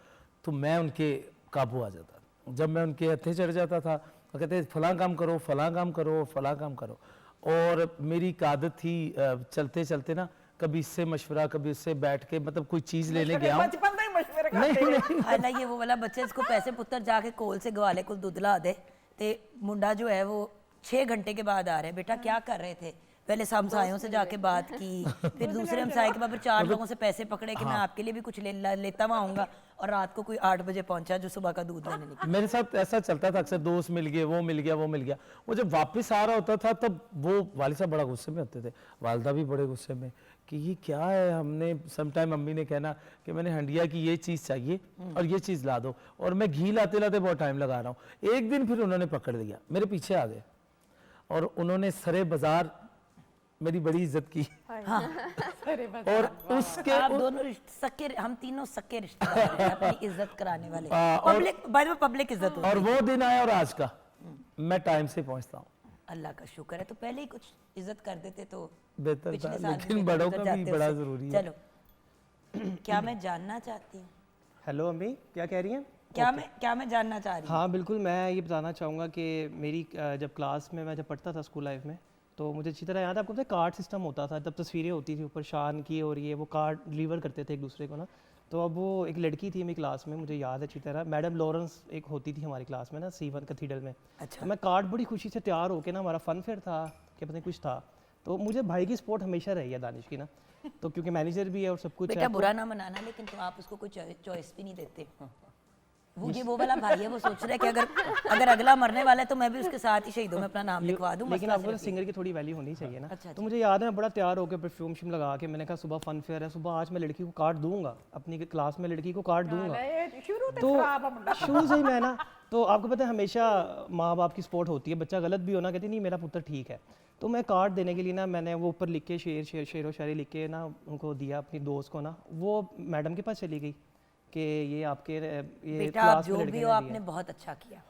Speaker 5: तो मैं उनके काबू आ जाता। जब मैं उनके हथे चढ़ जाता था तो कहते फलां काम करो, फलां काम करो, फलां काम करो। और मेरी एक आदत थी चलते चलते ना, कभी इससे मशवरा, कभी इससे बैठ के, मतलब कोई चीज़ लेने गया हूँ।
Speaker 3: बचपन में ही मशवरे
Speaker 5: नहीं
Speaker 3: करते हैं।
Speaker 5: नहीं
Speaker 1: हालां ये वो वाला बच्चे जिसको पैसे पुत्र जाके कोल से गवाले को दूध ला दे, ते मुंडा जो है वो 6 घंटे के बाद आ रहा है। बेटा क्या कर रहे थे? पहले हमसायों से जाके बात की, फिर दूसरे हमसाए के बाद फिर 4 लोगों से पैसे पकड़े कि मैं आपके लिए भी कुछ लेता हुआ आऊँगा, और रात को कोई 8 बजे पहुंचा जो सुबह का दूध लेने निकला।
Speaker 5: मेरे साथ ऐसा चलता था, अक्सर दोस्त मिल गए, वो मिल गया, वो मिल गया। वो जब वापस आ रहा होता था तब वो वालिद साहब बड़ा गुस्से में होते थे, वालदा भी बड़े गुस्से में कि ये क्या है। हमने समटाइम मम्मी ने कहना कि मैंने हंडिया की ये चीज़ चाहिए और ये चीज़ ला दो, और मैं घी लाते लाते बहुत टाइम लगा रहा हूँ। एक दिन फिर उन्होंने पकड़ लिया, मेरे पीछे आ गए और उन्होंने सरे बाजार मेरी बड़ी इज्जत की। और उसके
Speaker 1: आप दोनों सक्के, हम तीनों सक्के रिश्तेदार हैं, अपनी इज्जत कराने वाले।
Speaker 5: और-
Speaker 1: public, by the way public इज्जत होती
Speaker 5: और
Speaker 1: है।
Speaker 5: वो दिन आया और आज का मैं टाइम से पहुंचता हूँ।
Speaker 1: अल्लाह का शुक्र है, तो पहले ही कुछ इज्जत कर देते तो
Speaker 5: बेहतर
Speaker 1: पिछले
Speaker 5: था,
Speaker 1: साल भी
Speaker 5: लेकिन
Speaker 1: बेहतर
Speaker 5: बड़ों
Speaker 1: गुजर
Speaker 5: का भी
Speaker 1: जाते
Speaker 5: बड़ा
Speaker 1: उससे।
Speaker 5: ज़रूरी है।
Speaker 1: चलो, क्या मैं जानना चाहती हूँ,
Speaker 6: हेलो अम्मी, क्या कह रही हैं?
Speaker 1: क्या मैं जानना चाह रही हूँ?
Speaker 6: हाँ बिल्कुल, मैं ये बताना चाहूँगा कि मेरी जब क्लास में, मैं जब पढ़ता था स्कूल लाइफ में, तो मुझे अच्छी तरह याद है। आपको पता है कार्ड सिस्टम होता था, तब तस्वीरें होती थी ऊपर शान की, और ये वो कार्ड डिलीवर करते थे एक दूसरे को ना। तो अब वो एक लड़की थी मेरी क्लास में, मुझे याद है अच्छी तरह, मैडम लॉरेंस एक होती थी हमारी क्लास में ना, C1 कैथीड्रल में।
Speaker 1: अच्छा।
Speaker 6: तो मैं कार्ड बड़ी खुशी से तैयार होकर ना, हमारा फन फेयर था कि पता नहीं कुछ था, तो मुझे भाई की सपोर्ट हमेशा रही है दानिश की ना, तो क्योंकि मैनेजर भी है और सब कुछ
Speaker 1: बेटा
Speaker 6: है।
Speaker 1: बुरा ना मनाना, लेकिन तो आप उसको कोई चॉइस भी नहीं देते। वो वाला भाई है, वो सोच रहा है कि अगर अगला मरने वाला है तो मैं भी उसके साथ ही शहीदों में अपना नाम लिखवा दूं।
Speaker 6: लेकिन
Speaker 1: मसला
Speaker 6: आपको तो
Speaker 1: सिर्फ ये।
Speaker 6: सिंगर की थोड़ी वैल्यू होनी चाहिए ना।
Speaker 1: अच्छा,
Speaker 6: तो मुझे याद है, मैं बड़ा तैयार होकर परफ्यूम शिम लगा के, मैंने कहा सुबह फन फेयर है, सुबह आज मैं लड़की को कार्ड दूंगा, अपनी क्लास में लड़की को कार्ड दूंगा।
Speaker 3: ये शुरू से
Speaker 6: तो
Speaker 3: खराब है मुंडा।
Speaker 6: शुरू से ही मैं ना, तो आपको पता है हमेशा माँ बाप की सपोर्ट होती है, बच्चा गलत भी होना कहती नहीं मेरा पुत्र ठीक है। तो मैं कार्ड देने के लिए ना, मैंने वो ऊपर लिख के शेर व शायरी लिख के ना उनको दिया अपनी दोस्त को ना, वो मैडम के पास चली गई कि ये आपके ये
Speaker 1: बेटा आप
Speaker 6: क्लास में
Speaker 1: जो
Speaker 6: लड़के
Speaker 1: भी
Speaker 6: ने
Speaker 1: हो,
Speaker 6: दिया।
Speaker 1: आपने बहुत अच्छा किया।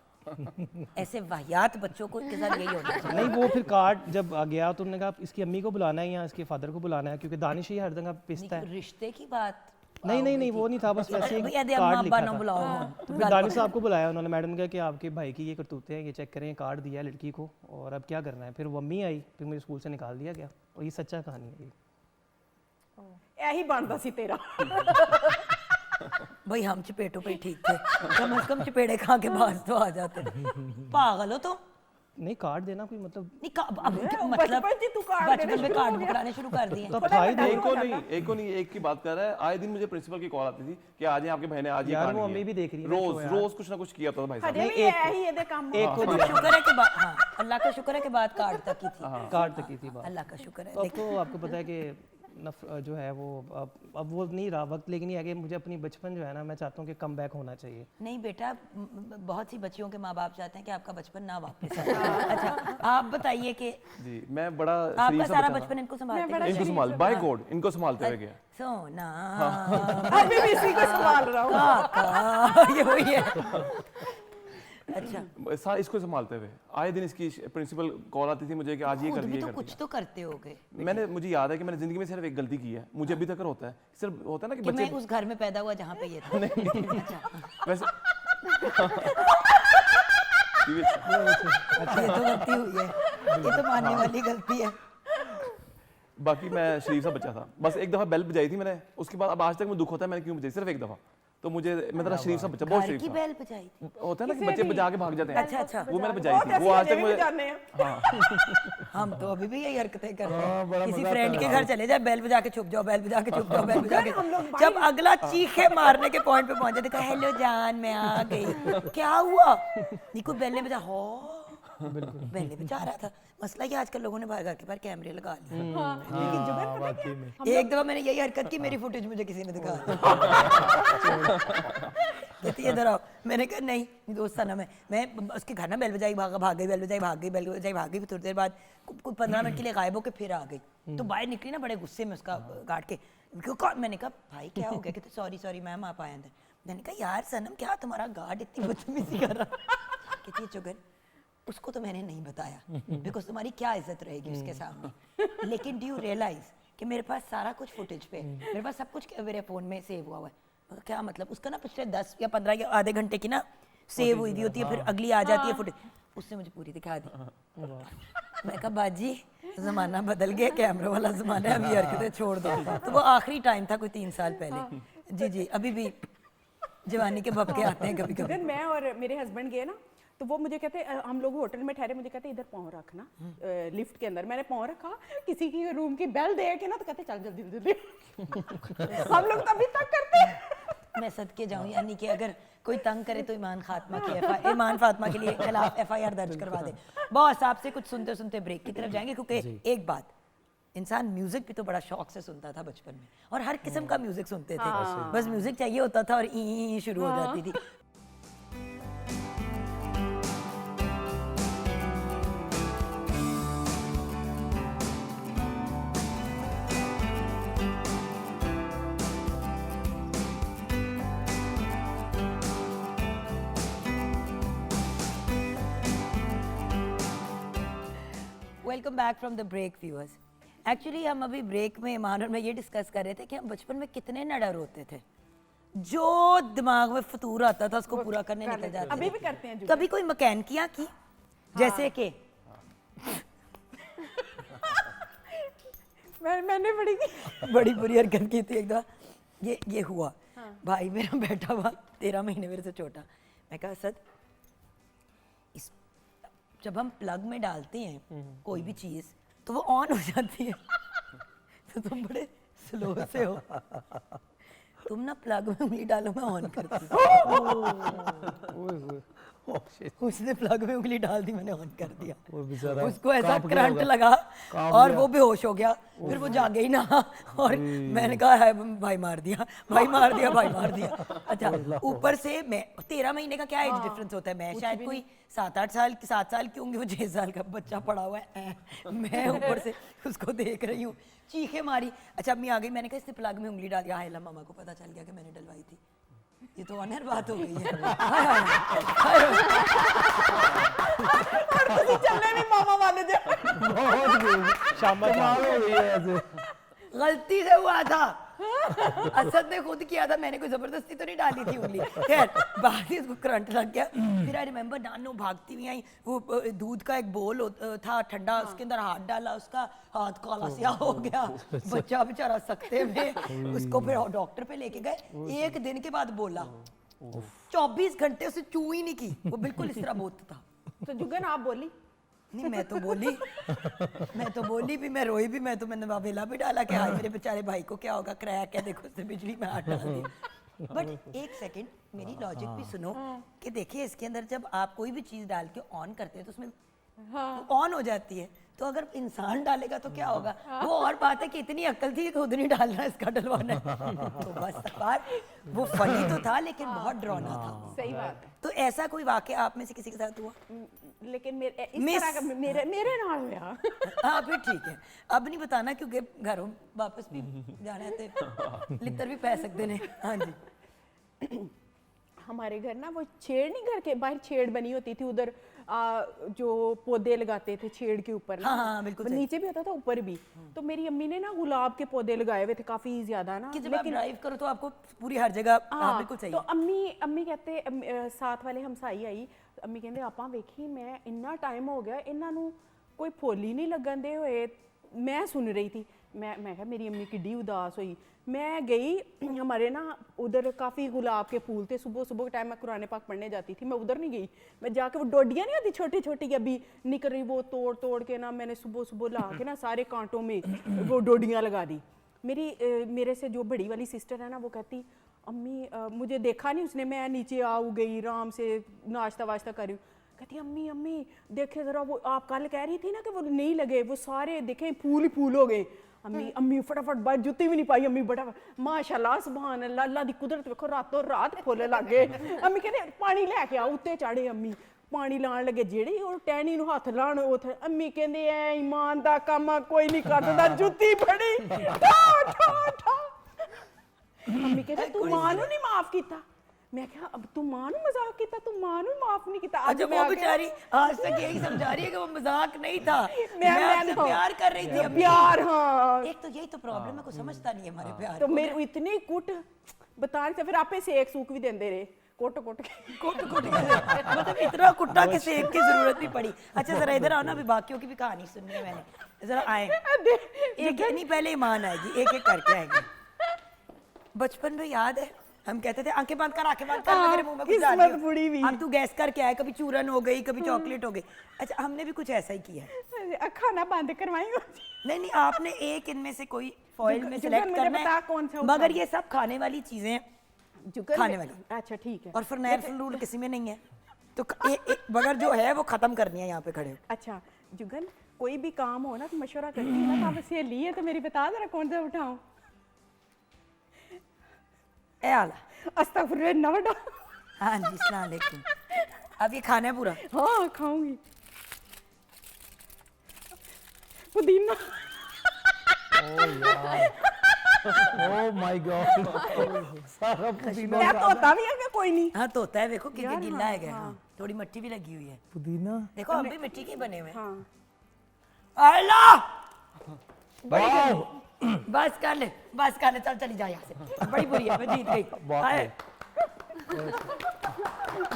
Speaker 1: ऐसे वाहियात बच्चों को के साथ यही होना चाहिए।
Speaker 6: नहीं, वो फिर कार्ड जब आ गया तो उन्होंने कहा इसकी अम्मी को बुलाना है या इसके फादर को बुलाना है, क्योंकि दानिश ही हर जगह पिसता है।
Speaker 1: रिश्ते की बात
Speaker 6: नहीं वो नहीं था, बस वैसे ही
Speaker 1: भैया दे
Speaker 6: कार्ड
Speaker 1: अम्मा
Speaker 6: लिखा
Speaker 1: अब्बा ना
Speaker 6: था।
Speaker 1: बुलाओ।
Speaker 6: तो फिर दानिश साहब को बुलाया उन्होंने, मैडम ने कहा कि आपके भाई की ये करतूतें हैं, ये चेक करें, कार्ड दिया है लड़की को और अब क्या करना है। फिर वो अम्मी आई, फिर मुझे स्कूल से निकाल दिया गया, और ये सच्चा कहानी है ये।
Speaker 3: यही बनता सी तेरा।
Speaker 1: भाई हम चपेटों पे ठीक थे, कम से कम चपेड़े खा के बाहर तो आ जाते। पागल हो तुम।
Speaker 6: नहीं, कार्ड देना कोई मतलब
Speaker 1: नहीं मतलब
Speaker 3: बचपन से तू कार्ड
Speaker 1: बचपन
Speaker 3: देने
Speaker 1: में
Speaker 3: शुरू
Speaker 1: कार्ड
Speaker 3: हो गया।
Speaker 1: पकड़ाने शुरू कर दिए।
Speaker 6: तो था ही दो।
Speaker 8: एक को नहीं एक की बात कर रहा है। आए दिन मुझे प्रिंसिपल की कॉल आती थी कि आज ही आपके भाई ने आज ये
Speaker 6: यार,
Speaker 8: कांड
Speaker 6: वो
Speaker 8: किया।
Speaker 6: अम्मी भी देख रही है ना
Speaker 8: रोज
Speaker 6: शो यार।
Speaker 8: रोज कुछ ना कुछ किया था भाई साहब
Speaker 3: हजे
Speaker 8: ने।
Speaker 3: भी यही ये काम
Speaker 6: एक को
Speaker 1: तो
Speaker 6: दिया,
Speaker 1: शुक्र है कि हाँ, अल्लाह का शुक्र है कि बात कार्ड तक की थी।
Speaker 6: कार्ड तक की थी बात।
Speaker 1: अल्लाह का शुक्र है।
Speaker 6: तो अब तो आपको पता है कि जो है वो अब वो नहीं रहा वक्त, लेकिन ये है कि मुझे अपनी बचपन जो है ना, मैं चाहता हूँ कि कम बैक होना चाहिए।
Speaker 1: नहीं बेटा, बहुत सी बच्चियों के माँ बाप चाहते हैं कि आपका बचपन ना वापस आए। अच्छा आप बताइए कि
Speaker 8: जी मैं बड़ा
Speaker 1: आपका
Speaker 8: शरीफ सा
Speaker 1: सारा
Speaker 8: बच्चा था।
Speaker 1: बचपन इनको संभालते हुए
Speaker 8: इनको संभाल बाय गॉड इनको संभालते हुए गया।
Speaker 1: सोना
Speaker 3: अभी भी इसी को संभाल रहा हूँ।
Speaker 1: काका, ये वही है। अच्छा
Speaker 8: इसको संभालते हुए आए दिन इसकी प्रिंसिपल कॉल आती थी मुझे कि आज ये
Speaker 1: खुद
Speaker 8: कर
Speaker 1: भी
Speaker 8: दिया
Speaker 1: तो
Speaker 8: कर
Speaker 1: कुछ
Speaker 8: दिया।
Speaker 1: तो करते होगे
Speaker 8: मुझे याद है कि मैंने जिंदगी में सिर्फ एक गलती की है, मुझे अभी तक होता है। सिर्फ होता है ना कि
Speaker 1: कि मैं
Speaker 8: बच्चे
Speaker 1: उस घर में पैदा हुआ जहाँ पे ये था। अच्छा,
Speaker 8: वैसे
Speaker 1: ये तो गलती हुई है, ये तो मानने वाली गलती है।
Speaker 8: बाकी मैं शरीफ सा बच्चा था। बस एक दफा बेल बजाई थी मैंने, उसके बाद अब आज तक मुझे दुख होता है मैंने क्यों बजाई, सिर्फ एक दफा। तो मुझे मैं थोड़ा शरीफ सा बच्चा, बहुत
Speaker 1: घर
Speaker 8: शरीफ
Speaker 1: की
Speaker 8: था।
Speaker 1: बेल बजाई।
Speaker 8: होता है ना कि बच्चे बजा के भाग जाते हैं।
Speaker 1: अच्छा अच्छा,
Speaker 8: वो मैंने बजाई थी, वो आज तक मुझे
Speaker 3: जाने हैं।
Speaker 1: हम तो अभी भी यही हरकतें करते हैं।
Speaker 5: बड़ा
Speaker 1: किसी
Speaker 5: मजा
Speaker 1: फ्रेंड
Speaker 5: आता
Speaker 1: के
Speaker 5: है।
Speaker 1: घर चले जाए, बेल बजा के छुप जाओ, बेल बजा के छुप जाओ, बेल बजा के। जब अगला चीखे मारने के पॉइंट पे पहुंचे, देखा हेलो जान मैं आ गई, क्या हुआ? नहीं कोई बेल ने बजा, हो पहले बचा रहा था। मसला ये आजकल लोगों ने घर के बाहर कैमरे लगा लिए।
Speaker 3: लेकिन जुगन पता है
Speaker 5: वाकई में
Speaker 1: एक दफा मैंने यही हरकत की, मेरी फुटेज मुझे किसी ने दिखा कहती है इधर आओ। मैंने कहा नहीं, दोस्त था ना मैं उसके घर ना बेल बजाई, भाग गई, बेल बजाई भाग गई, बेल बजाई भाग गई। थोड़ी देर बाद कुछ 15 मिनट के लिए गायब होकर फिर आ गई। तो बाहर निकली ना बड़े गुस्से में उसका काट के, मैंने कहा भाई क्या हो गया? कहते सॉरी मैम आप आए अंदर। मैंने कहा यार सनम क्या तुम्हारा गार्ड इतनी बदतमीजी कर रहा? कहती है चुगन उसको तो मैंने नहीं बताया बिकॉज तुम्हारी क्या इज्जत रहेगी उसके सामने, लेकिन डू यू रियलाइज कि मेरे पास सारा कुछ फुटेज पे, मेरे पास सब कुछ मेरे फ़ोन में सेव हुआ हुआ है। मतलब क्या मतलब? उसका ना पिछले 10 या 15 या आधे घंटे की ना सेव हुई होती है, फिर अगली आ जाती है फुटेज, उसने मुझे पूरी दिखा दी। मैं कहा बाजी ज़माना बदल गया, कैमरा वाला ज़माना है, अभी हरकतें छोड़ दो। तो वो आखिरी टाइम था कोई 3 साल पहले। जी अभी भी जवानी के भपके आते हैं कभी कभी।
Speaker 3: जुगन मैं और मेरे हस्बैंड गए ना, तो वो मुझे कहते हम लोग होटल में ठहरे, मुझे कहते इधर पाँव रखना लिफ्ट के अंदर। मैंने पाँव रखा, किसी की रूम की बेल दे के ना, तो कहते चल जल्दी जल्दी हम लोग तो अभी तक करते हैं।
Speaker 1: मैं सदके जाऊं, यानी कि अगर कोई तंग करे तो ईमान फातिमा के लिए खिलाफ FIR दर्ज करवा दे। बॉस आपसे कुछ सुनते सुनते ब्रेक की तरफ जाएंगे, क्योंकि एक बात, इंसान म्यूजिक भी तो बड़ा शौक से सुनता था बचपन में, और हर किस्म का म्यूजिक सुनते थे। बस म्यूजिक चाहिए होता था और ई शुरू हो जाती थी। Welcome back from the break viewers. Actually हम अभी ब्रेक में ईमान और मैं ये डिस्कस कर रहे थे कि हम बचपन में कितने नडर होते थे, जो दिमाग में फतूर आता था उसको पूरा करने निकल जाते थे।
Speaker 3: अभी भी करते हैं।
Speaker 1: कभी कोई मकैनिकियाँ की, जैसे कि
Speaker 3: मैंने
Speaker 1: बड़ी बुरी हरकत की थी एक दफा। ये हुआ, भाई मेरा बैठा हुआ 13 महीने मेरे से छोटा। मैं कहा सद जब हम प्लग में डालते हैं कोई भी चीज तो वो ऑन हो जाती है तो तुम बड़े स्लो से हो, तुम ना प्लग में उंगली डालो मैं ऑन करती हूँ। उसने प्लग में उंगली डाल दी, मैंने ऑन कर दिया।
Speaker 5: वो बेचारा
Speaker 1: उसको ऐसा
Speaker 5: कांप गया
Speaker 1: करंट
Speaker 5: होगा।
Speaker 1: लगा
Speaker 5: कांप
Speaker 1: और
Speaker 5: गया।
Speaker 1: वो बेहोश हो गया, फिर वो जागे ही ना। और मैंने कहा है भाई मार दिया, भाई मार दिया, भाई मार दिया। अच्छा ऊपर से मैं 13 महीने का क्या एज डिफरेंस होता है, मैं शायद कोई 7 साल की होंगी, वो 6 साल का बच्चा पड़ा हुआ है। मैं ऊपर से उसको देख रही हूँ, चीखें मारी। अच्छा अम्मी आ गई, मैंने कहा इसने प्लग में उंगली डाल दिया। हाय मामा को पता चल गया कि मैंने डलवाई थी। ये तो ऑनर बात हो गई है।
Speaker 3: चलने में मामा वाले
Speaker 6: शाम
Speaker 1: गलती से हुआ था, असद ने खुद किया था, मैंने कोई जबरदस्ती तो नहीं डाली थी उंगली। खैर बाद में इसको करंट लग गया। फिर आई रिमेम्बर नानू भागती हुई आई, वो दूध का एक बोल था ठंडा, उसके अंदर हाथ डाला, उसका हाथ काला स्याह हो गया, बच्चा बेचारा सकते में। उसको फिर डॉक्टर पे लेके गए। 1 दिन के बाद बोला, 24 घंटे उसे चू ही नहीं की, वो बिल्कुल इस तरह बोलता था।
Speaker 3: तो जुगन आप बोली
Speaker 1: नहीं मैं तो बोली भी, मैं रोई भी, मैंने वावेला भी डाला कि हाय मेरे बेचारे भाई को क्या होगा, क्रैक है देखो उसने बिजली में हाथ डाल दिया। बट एक सेकंड मेरी लॉजिक भी सुनो कि देखिए इसके अंदर जब आप कोई भी चीज डाल के ऑन करते हैं तो उसमें ऑन हो जाती है, तो अगर इंसान डालेगा तो क्या होगा? वो और बात है कि इतनी अक्ल थी कि खुद नहीं डालना, इसका डलवाना है। तो बस बात वो फनी तो था लेकिन बहुत डरावना था।
Speaker 3: सही बात है।
Speaker 1: तो ऐसा कोई वाकया आप में से किसी के साथ हुआ?
Speaker 3: लेकिन इस तरह का मेरे नाल हुआ।
Speaker 1: हाँ फिर ठीक है, अब नहीं बताना क्योंकि घरों वापस भी जाना है तो लितर भी पै सकते ने। हाँ जी
Speaker 3: हमारे घर ना वो छेड़ नहीं, घर के बाहर छेड़ बनी होती थी, उधर जो पौधे लगाते थे छेड़ के ऊपर ना।
Speaker 1: हाँ, बिल्कुल
Speaker 3: वो
Speaker 1: सही।
Speaker 3: नीचे भी होता था ऊपर भी। तो मेरी अम्मी ने ना गुलाब के पौधे लगाए हुए थे काफी ज्यादा ना,
Speaker 1: कि जब आप ड्राइव करो तो आपको पूरी हर जगह हाँ, बिल्कुल सही
Speaker 3: तो अम्मी कहते साथ वाले हमसाई आई, अम्मी कहते ਆਪਾਂ ਵੇਖੀ मैं इन्ना टाइम हो गया इन्हां ਨੂੰ कोई फुੱਲ ही नहीं लगन दे होए। मैं सुन रही थी, मैं कहा मेरी अम्मी किड्डी उदास हुई। मैं गई, हमारे ना उधर काफ़ी गुलाब के फूल थे, सुबह सुबह के टाइम मैं कुरान पाक पढ़ने जाती थी, मैं उधर नहीं गई। मैं जाके वो डोडियाँ नहीं होती छोटी छोटी अभी निकल रही, वो तोड़ तोड़ के ना मैंने सुबह सुबह ला के ना सारे कांटों में वो डोडियाँ लगा दी। मेरे से जो बड़ी वाली सिस्टर है ना, वो कहती अम्मी मुझे देखा नहीं उसने, मैं नीचे आऊ गई आराम से नाश्ता वाश्ता कर रही हूँ। कहती अम्मी अम्मी देखे जरा वो आप कल कह रही थी ना कि वो नहीं लगे, वो सारे देखे फूल ही फूल हो गए। अम्मी अम्मी फटाफट बाहर जुत्ती भी नहीं पाई, अम्मी बड़ा माशाल्लाह सुभान अल्लाह, अल्लाह दी कुदरत देखो, रातों रात फुल लग गए। अम्मी कहते पानी लैके आओ, उत्ते चढ़े अम्मी पानी लान लगे, जेड़ी वो टहनी नूं हथ लाण उथे अम्मी कहंदे ऐ ईमान दा काम कोई नहीं करदा, जुत्ती फड़ी ठा ठा ठा। अम्मी कहते तू मां नूं नहीं माफ कीता। मैं कहा अब तू मां नूं मजाक कीता, तू मां नूं माफ नहीं कीता।
Speaker 1: अच्छा वो बेचारी आज तक यही समझा रही है कि वो मजाक नहीं था, मैं आपसे प्यार कर रही थी।
Speaker 3: प्यार हाँ,
Speaker 1: एक तो यही तो प्रॉब्लम है, को समझता नहीं है हमारे प्यार
Speaker 3: तो मेरे इतनी कुट बता से फिर आपे सेक सूक भी देंदे रहे, कोट कोट के
Speaker 1: कुट कुट के मतलब इतना कुट्टा के सेक की जरूरत नहीं पड़ी। अच्छा जरा इधर आओ ना, अभी बाकियों की भी कहानी सुननी है मैंने, जरा आए एक नहीं पहले ईमान आएगी, एक एक करके आएगी। बचपन में याद है हम कहते थे आंखें बंद कर मैं तेरे मुंह में कुछ डाल रही हूं, अब तू गैस करके आए, कभी चूरन हो गई कभी चॉकलेट हो गई। अच्छा हमने भी कुछ ऐसा ही किया है,
Speaker 3: खाना बंद करवाई।
Speaker 1: नहीं आपने एक इनमें से कोई फॉइल में सिलेक्ट करना है,
Speaker 3: कौन सा
Speaker 1: मगर ये सब खाने वाली चीजें हैं, खाने वाली।
Speaker 3: अच्छा ठीक है।
Speaker 1: और फरनैल फलूल किसी में नहीं है, तो मगर जो है वो खत्म करनी है यहाँ पे खड़े।
Speaker 3: अच्छा जुगन कोई भी काम हो ना तो मशवरा करती है ना, तो आप सहेली है तो मेरी बता जरा कौन सा उठाऊं।
Speaker 1: ए आला
Speaker 3: अस्तगफुरुल्लाह ना बेटा।
Speaker 1: हाँ जी अस्सलाम वालेकुम। अब ये खाना है पूरा?
Speaker 3: हाँ खाऊंगी। पुदीना
Speaker 5: ओह माय गॉड, सारा पुदीना
Speaker 3: मैं तोता भी है क्या? कोई नहीं।
Speaker 1: हाँ तोता है, देखो कितनी गिल्ला है गया। हाँ थोड़ी मिट्टी भी लगी हुई है,
Speaker 5: पुदीना
Speaker 1: देखो हम भी मिट्टी के बने हुए हैं।
Speaker 3: हाँ
Speaker 1: अल्लाह बस कर ले चल चली जा यहाँ से, बड़ी बुरी है, मैं जीत गई।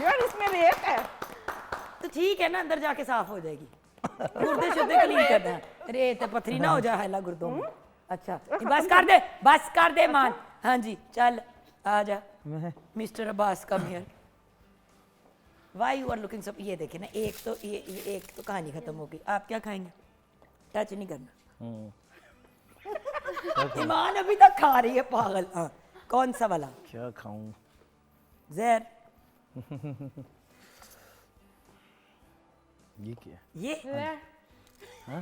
Speaker 3: यार इसमें रेत है
Speaker 1: तो ठीक है ना, अंदर जाके साफ हो जाएगी, गुर्दे शुद्दे क्लीन करना है, रेत पथरी ना हो जाए हैला गुर्दों में। अच्छा बस कर दे मान। हाँ जी चल आ जा mister Abbas come here. Why you are looking so, ये देखिए ना, एक तो ये एक तो कहानी खत्म हो गई। आप क्या खाएंगे? टच नहीं करना। ईमान अभी तक खा रही है पागल। हाँ कौन सा वाला?
Speaker 5: क्या खाऊं?
Speaker 1: जहर।
Speaker 5: ये क्या?
Speaker 1: ये
Speaker 5: हाँ?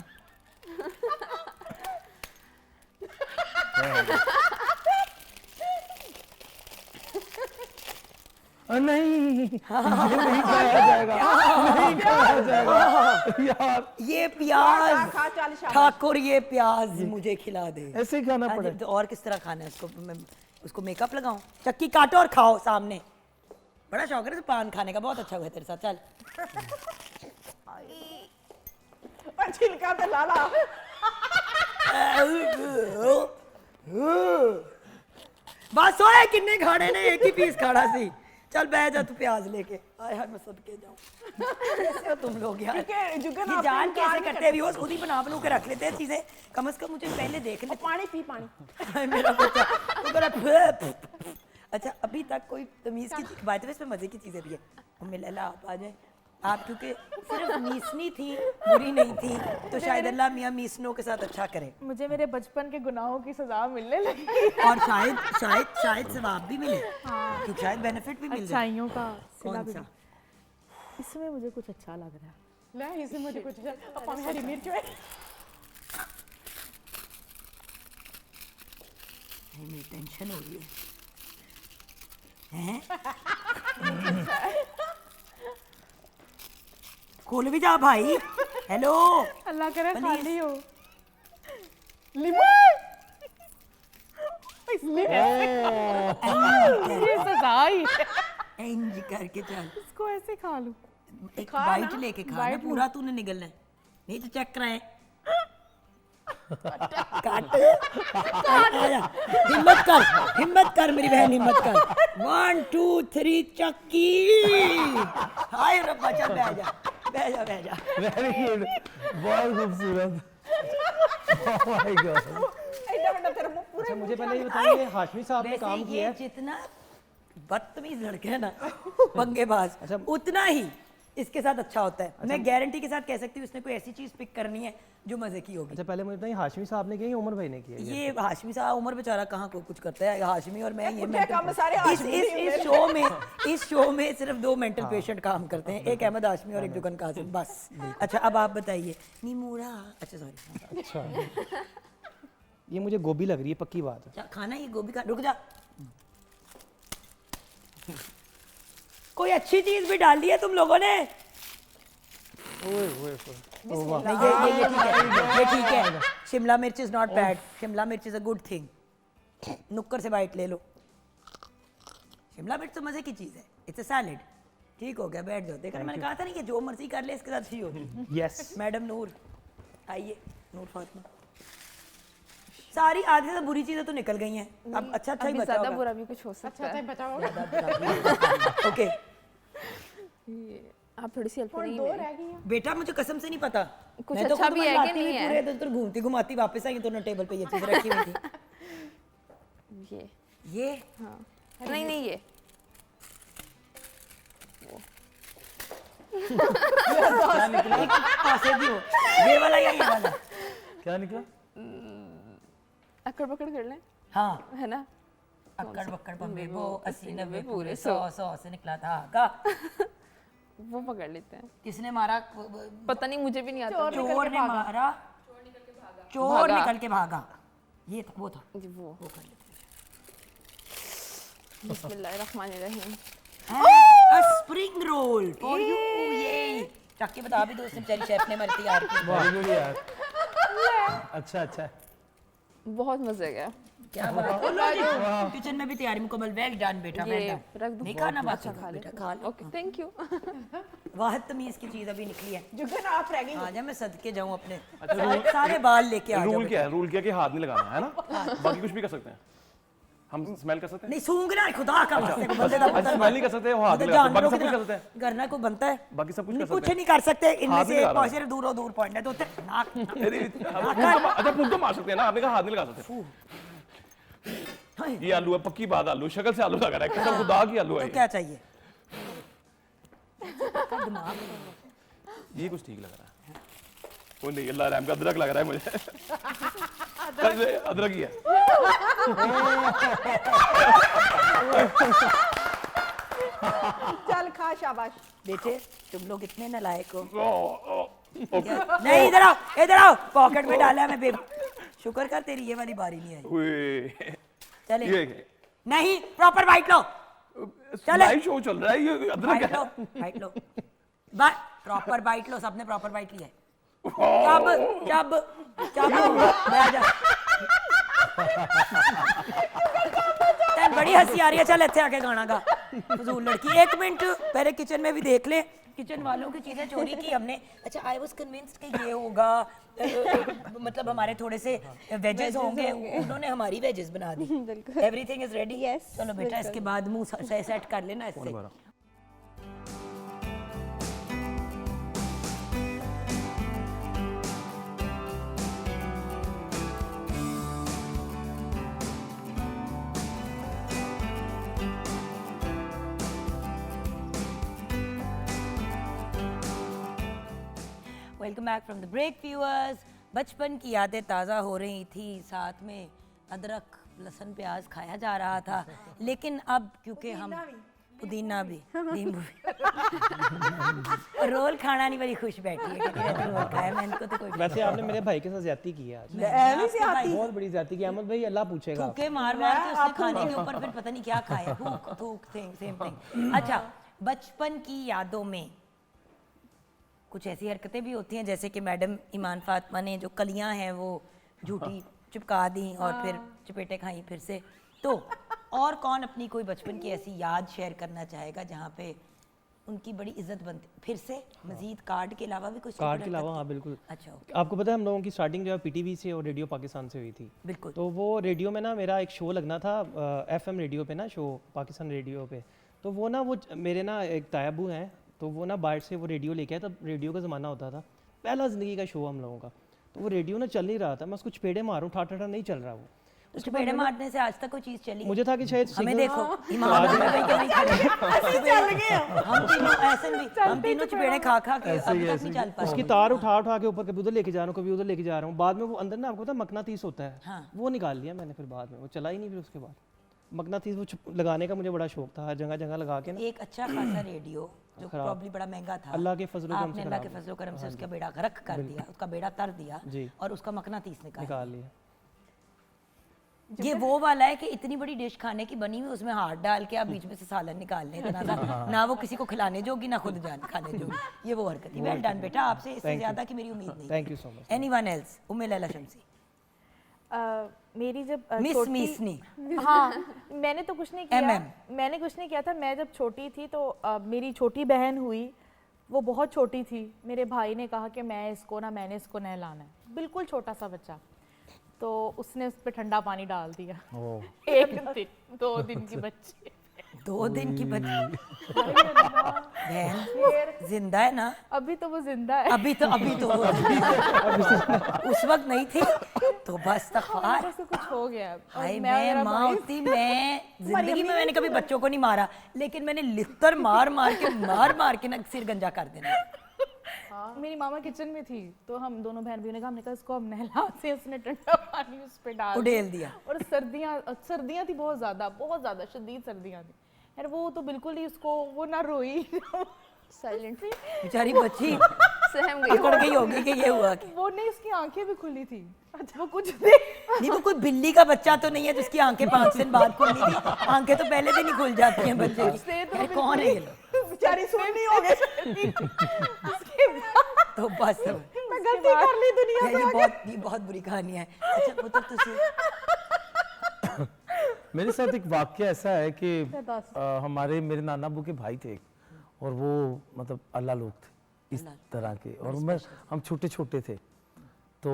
Speaker 5: नहीं नहीं खाया जाएगा, नहीं खाया जाएगा यार।
Speaker 1: ये प्याज
Speaker 3: खा चल शाबाश।
Speaker 1: ठाकुर, ये प्याज मुझे खिला दे।
Speaker 5: ऐसे ही खाना पड़े।
Speaker 1: तो और किस तरह खाना है इसको? मैं उसको मेकअप लगाऊं? चक्की काटो और खाओ सामने। बड़ा शौक है पान खाने का, बहुत अच्छा हुआ तेरे साथ। चल
Speaker 3: छिलका पे लाला।
Speaker 1: बस ओए किन्ने खाने ने, एक ही पीस खाना सी। चल बैठ जा तू प्याज लेके। आय हाय मैं सदके जाऊं। कैसे हो तुम लोग यार?
Speaker 3: जुगन
Speaker 1: ये जान कैसे करते हैं व्यूअर्स? खुद ही बना के रख लेते हैं चीजें, कम से कम मुझे पहले देख ले।
Speaker 3: पानी पी पानी।
Speaker 1: मेरा बच्चा तो बड़ा अच्छा अभी तक कोई तमीज की बात है, इसमें मजे की चीजें भी है। उम्मे लैला आप आ जाए, आप क्योंकि सिर्फ मीसनी थी, बुरी नहीं थी, तो शायद अल्लाह मियां मीसनों के साथ अच्छा करे।
Speaker 7: मुझे मेरे बचपन के गुनाहों की सजा मिलने लगी,
Speaker 1: और शायद सवाब भी मिले, क्योंकि शायद बेनिफिट भी मिल जाए।
Speaker 7: अच्छाइयों का सिला
Speaker 1: कौन
Speaker 7: भी।
Speaker 1: सा?
Speaker 7: इसमें मुझे कुछ अच्छा लग रहा है।
Speaker 3: ले इसे मुझे कुछ अपन हरी मिर्च है।
Speaker 1: मेरी टेंशन हो रही है। हैं? खोल भी जा भाई। हेलो
Speaker 3: अल्लाह करे
Speaker 1: प्लीज।
Speaker 3: खाली हो। लीमू
Speaker 7: ये सजा ही है।
Speaker 1: इंज करके चल,
Speaker 3: इसको ऐसे खा लूं।
Speaker 1: एक बाइट लेके खा ना, पूरा तूने निगलना है, नहीं तो चेक कराए। काट आजा, हिम्मत कर मेरी बहन, हिम्मत कर। 1 2 3 चक्की। हाय रब्बा चल बैठ जा।
Speaker 5: वेरी गुड, बहुत खूबसूरत। Oh my God.
Speaker 3: ऐसा बड़ा तेरा मुंह पूरा।
Speaker 6: अच्छा मुझे पहले ये बताइए, हाशमी साहब ने
Speaker 1: वैसे
Speaker 6: काम किया
Speaker 1: ये
Speaker 6: है।
Speaker 1: जितना बदतमीज लड़के हैं ना पंगेबाज, उतना ही इसके साथ अच्छा होता है। मैं गारंटी के साथ कह सकती हूँ उसने कोई ऐसी चीज पिक करनी है जो मजे की होगी।
Speaker 6: अच्छा पहले मुझे बताइए हाशमी साहब ने किया या उमर भाई ने किया?
Speaker 1: ये हाशमी साहब, उमर बेचारा कहाँ को कुछ करता है, हाशमी और मैं ये
Speaker 3: उठे काम सारे हाशमी
Speaker 1: इस शो में सिर्फ 2 मेंटल पेशेंट काम करते हैं, एक अहमद हाशमी और एक जुगन कासिम, बस। अच्छा अब आप बताइए नीमूरा। अच्छा सॉरी,
Speaker 6: अच्छा ये मुझे गोभी लग रही है, पक्की बात है।
Speaker 1: क्या खाना ये गोभी का? रुक जा, कोई अच्छी चीज भी डाल दी है तुम लोगों ने? नहीं, ये ठीक है। शिमला मिर्च इज नॉट बैड, शिमला मिर्च इज अ गुड थिंग। नुक्कर से बाइट ले लो। शिमला मिर्च तो मजे की चीज है, इट्स अ सैलेड। ठीक हो गया, बैठ जाओ। देखा मैंने कहा था नहीं कि जो मर्जी कर ले इसके साथ अच्छी होगी।
Speaker 6: यस
Speaker 1: मैडम नूर आइए, नूर फातिमा। सारी आधी से बुरी चीजें तो निकल गई हैं, अब अच्छा ही
Speaker 4: अभी
Speaker 1: बचा
Speaker 4: ज्यादा
Speaker 1: होगा।
Speaker 4: बुरा भी कुछ हो सकता है।
Speaker 3: बचाओ।
Speaker 1: ओके
Speaker 4: आप थोड़ी सी हेल्प
Speaker 3: और
Speaker 4: करेंगी
Speaker 3: 2
Speaker 4: मेरी?
Speaker 3: रह गई हैं।
Speaker 1: बेटा मुझे कसम से नहीं पता,
Speaker 4: कुछ
Speaker 1: मैं तो
Speaker 4: अच्छा
Speaker 1: खुद
Speaker 4: भी है कि
Speaker 1: मंडलाती
Speaker 4: नहीं
Speaker 1: हुई
Speaker 4: है?
Speaker 1: पूरे इधर घूमती घुमाती वापस आई तो टेबल पे ये चीज रखी हुई थी। ये
Speaker 4: हाँ नहीं नहीं ये
Speaker 1: पासे भी हो, ये वाला या ये वाला?
Speaker 5: क्या निकला?
Speaker 4: अकड़ पकड़ कर लें,
Speaker 1: हाँ,
Speaker 4: है ना?
Speaker 1: अक्कड़ बक्कड़ बम्बे वो 80 90 पूरे 100 से निकला था का।
Speaker 4: वो पकड़ लेते हैं।
Speaker 1: किसने मारा?
Speaker 4: पता नहीं, मुझे भी नहीं आता।
Speaker 1: चोर ने मारा, चोर निकल के भागा। ये था, वो था।
Speaker 4: जी, वो
Speaker 1: कर लेते
Speaker 4: बिस्मिल्लाहिर्रहमानिर्रहीम।
Speaker 1: हैं। Spring roll for you. ये चख के बता भी दो, उसने बेचारी शेफ ने हमारी तैयार की।
Speaker 5: वेरी गुड यार। अच्छा अच्छा।
Speaker 4: बहुत मजे गया।
Speaker 1: क्या बात है, किचन में भी तैयारी मुकम्मल। वेल डन बेटा, वेल
Speaker 4: ये
Speaker 1: डन।
Speaker 4: रख दो।
Speaker 1: नहीं खाना बात
Speaker 4: अच्छा खा
Speaker 1: बेटा,
Speaker 4: ले।
Speaker 1: खा लो।
Speaker 4: Okay thank you.
Speaker 1: वाहिद तमीज की चीज अभी निकली है।
Speaker 3: जुगन आप रह गई।
Speaker 1: आ जा, मैं सदके जाऊं अपने सारे बाल लेके आ
Speaker 8: रूल
Speaker 1: जाऊं।
Speaker 8: क्या है? रूल क्या है कि हाथ नहीं लगाना है ना, बाकी कुछ भी कर सकते हैं। हम स्मेल कर सकते हैं,
Speaker 1: नहीं सूंघना है, खुदा का वास्ते को बंदे दा पता
Speaker 8: स्मेल नहीं कर सकते, वो हाथ नहीं लगा सकते, बाकी सब कुछ कर सकते हैं।
Speaker 1: करना को बनता है,
Speaker 8: बाकी सब कुछ कर
Speaker 1: नहीं
Speaker 8: सकते
Speaker 1: कुछ नहीं कर सकते। इनमें
Speaker 8: हाथ
Speaker 1: से
Speaker 8: नहीं
Speaker 1: एक
Speaker 8: लगा
Speaker 1: पॉइंट दूर पॉइंट है तो नाक
Speaker 8: अच्छा फूक तो मार सकते हैं ना, आपने कहा हाथ नहीं लगा सकते। ये आलू है, पक्की बात आलू, शक्ल से आलू लग रहा है, कसम खुदा की आलू है
Speaker 1: तो क्या चाहिए? दिमाग
Speaker 8: ये कुछ ठीक लग रहा है। वो नहीं, अल्लाह रहम का अदरक लग रहा है मुझे। अदरक ही है।
Speaker 3: चल खा, शाबाश।
Speaker 1: बेटे तुम लोग इतने नालायक हो।
Speaker 8: ओके।
Speaker 1: नहीं इधर आओ, इधर आओ। पॉकेट में डाला है मैं बेब। शुक्र कर तेरी ये वाली बारी नहीं आई।
Speaker 8: ओए,
Speaker 1: चले
Speaker 8: ये
Speaker 1: नहीं, प्रॉपर बाइट लो। चले
Speaker 8: लाइव शो चल रहा है, ये अदरक
Speaker 1: बाइट
Speaker 8: है।
Speaker 1: लो, बाइट लो, प्रॉपर बाइट लो। सबने प्रॉपर बाइट लिया है। चब चब चब बैठ जा। तैन बड़ी हंसी आ रही है, चल ਇੱਥੇ आके गाना गा। फजूल लड़की। 1 मिनट पहले किचन में भी देख ले, किचन वालों की चीजें चोरी की हमने। अच्छा आई वाज कन्विंस्ड कि ये होगा, मतलब हमारे थोड़े से वेजेस होंगे, उन्होंने हमारी वेजेस बना दी। Everything is ready.
Speaker 2: Yes,
Speaker 1: चलो बेटा इसके बाद मुंह सेट कर लेना इससे। Welcome back from the break viewers. बचपन की यादें ताज़ा हो रही थी, साथ में अदरक लहसुन प्याज खाया जा रहा था, लेकिन अब क्योंकि हम पुदीना भी नींबू भी रोल खाना नहीं, बड़ी खुश बैठी है कि तेरा रोल खाया। मैं इनको तो कोई
Speaker 6: वैसे आपने मेरे भाई के साथ ज्यादती की है आज,
Speaker 3: ऐवी से आती।
Speaker 6: बहुत बड़ी ज्यादती की। अहमद भाई अल्लाह पूछेगा।
Speaker 1: थूके मार मार के उसने खाने के ऊपर फिर पता नहीं क्या खाया। थूक थूक सेम थिंग। अच्छा, बचपन की यादों में कुछ ऐसी हरकतें भी होती हैं जैसे कि मैडम ईमान फातिमा ने जो कलियां हैं वो झूठी चिपका दी और फिर चपेटे खाई फिर से। तो और कौन अपनी कोई बचपन की ऐसी याद शेयर करना चाहेगा जहाँ पे उनकी बड़ी इज्जत बनती? फिर से मजीद कार्ड के अलावा भी कुछ
Speaker 6: कार्ड के अलावा हाँ बिल्कुल।
Speaker 1: अच्छा ओके,
Speaker 6: आपको पता है हम लोगों की स्टार्टिंग जो है पीटीवी से और रेडियो पाकिस्तान से हुई थी।
Speaker 1: बिल्कुल।
Speaker 6: तो वो रेडियो में ना मेरा एक शो लगना था, एफएम रेडियो पे ना शो, पाकिस्तान रेडियो पे। तो वो ना वो मेरे ना एक तायाबू हैं, तो वो ना बाहर से वो रेडियो लेके आया। तब रेडियो का ज़माना होता था, पहला ज़िंदगी का शो हम लोगों का। तो वो रेडियो ना चल नहीं रहा था, मैं उसको चपेड़े मारूँ, ठाठा नहीं चल रहा वो।
Speaker 1: तो चपेड़े मारने से आज तक कोई चीज चली?
Speaker 6: मुझे था कि शायद
Speaker 1: हमें
Speaker 6: सिग्नल-
Speaker 1: देखो ईमान से भाई के नहीं खड़े
Speaker 3: ਅਸੀਂ ਚੱਲ ਗਏ ਹਾਂ।
Speaker 1: हम तीनों ऐसे भी हम तीनों चपेड़े खा खा के अभी तक नहीं चल पाए।
Speaker 6: उसकी तार उठा के ऊपर कभी उधर लेके जा रहा हूँ, कभी उधर लेके जा रहा हूँ। बाद में वो अंदर ना आपको पता है मकनातीस होता है,
Speaker 1: हाँ।
Speaker 6: वो निकाल लिया मैंने फिर बाद में, वो चला ही नहीं फिर उसके बाद। मकनातीस वो लगाने का मुझे बड़ा शौक था, हर जगह जगह लगा के ना।
Speaker 1: एक अच्छा खासा रेडियो जो प्रॉब्ली बड़ा महंगा था,
Speaker 6: अल्लाह के फजलो करम
Speaker 1: आपने
Speaker 6: से
Speaker 1: अल्लाह के फजलो करम से उसका बेड़ा गर्क कर दिया, उसका बेड़ा तर दिया
Speaker 6: जी।
Speaker 1: और उसका मकनातीस निकाल
Speaker 6: निकाल लिया।
Speaker 1: ये वो वाला है कि इतनी बड़ी डिश खाने की बनी हुई, उसमें हाथ डाल के आप बीच में से सालन निकाल लें, इतना सा ना वो किसी को खिलाने जोगी ना खुद जान खाने जोगी, ये वो हरकत है। वेल डन बेटा, आपसे इससे ज्यादा की मेरी उम्मीद नहीं।
Speaker 6: Thank you so much.
Speaker 1: Anyone else? Umme Laila Shamsi,
Speaker 7: मेरी जब
Speaker 1: मिस
Speaker 7: छोटी-
Speaker 1: मीसनी,
Speaker 7: हाँ, मैंने तो कुछ नहीं किया।
Speaker 1: MM।
Speaker 7: मैंने कुछ नहीं किया था। मैं जब छोटी थी तो मेरी छोटी बहन हुई, वो बहुत छोटी थी। मेरे भाई ने कहा कि मैंने इसको नहलाना है, बिल्कुल छोटा सा बच्चा। तो उसने उस पर ठंडा पानी डाल दिया। एक दिन 2 दिन की बच्ची,
Speaker 1: 2 दिन की बच्ची बहन जिंदा है ना?
Speaker 7: अभी तो वो जिंदा है।
Speaker 1: अभी तो वो उस वक्त नहीं थी तो बस तकवार।
Speaker 7: वजह से कुछ हो गया। और
Speaker 1: हाय
Speaker 7: मैं और
Speaker 1: मैं
Speaker 7: मेरा
Speaker 1: माँ
Speaker 7: भाई-
Speaker 1: होती, मैं जिंदगी में मैंने कभी बच्चों को नहीं मारा, लेकिन मैंने लिफ्टर मार मार के ना सिर गंजा कर देना।
Speaker 7: मेरी मामा किचन में थी, तो हम दोनों बहन भाइयों ने कहा, हमने कहा इसको हम नहलाते हैं। उसने ठंडा पानी उस पे डाल
Speaker 1: उड़ेल दिया।
Speaker 7: और सर्दियाँ थी, बहुत ज़्यादा शदीद सर्दियाँ थी यार। वो तो बिल्कुल ही उसको, वो ना रोई
Speaker 4: साइलेंट
Speaker 1: बेचारी बच्ची
Speaker 4: सहम गई।
Speaker 1: पकड़ गई होगी कि ये हुआ कि
Speaker 7: वो नहीं, उसकी आंखें भी खुली थी। वो कुछ देर
Speaker 1: नहीं, वो कोई बिल्ली का बच्चा तो नहीं है जिसकी आंखें 5 दिन बाद खुलनी थी। आंखें तो पहले दिन ही खुल जाती हैं बच्चे की। यार कौन है ये लोग?
Speaker 3: बेचारी सुननी हो गई।
Speaker 1: तो बस
Speaker 3: मैं गलती कर ली दुनिया
Speaker 1: ये बहुत बुरी कहानी है। अच्छा मतलब तुसी
Speaker 5: मेरे साथ एक वाक्य ऐसा है कि मेरे नाना अब्बू के भाई थे और वो मतलब अल्लाह लोग थे इस तरह के, और हम छोटे छोटे थे, तो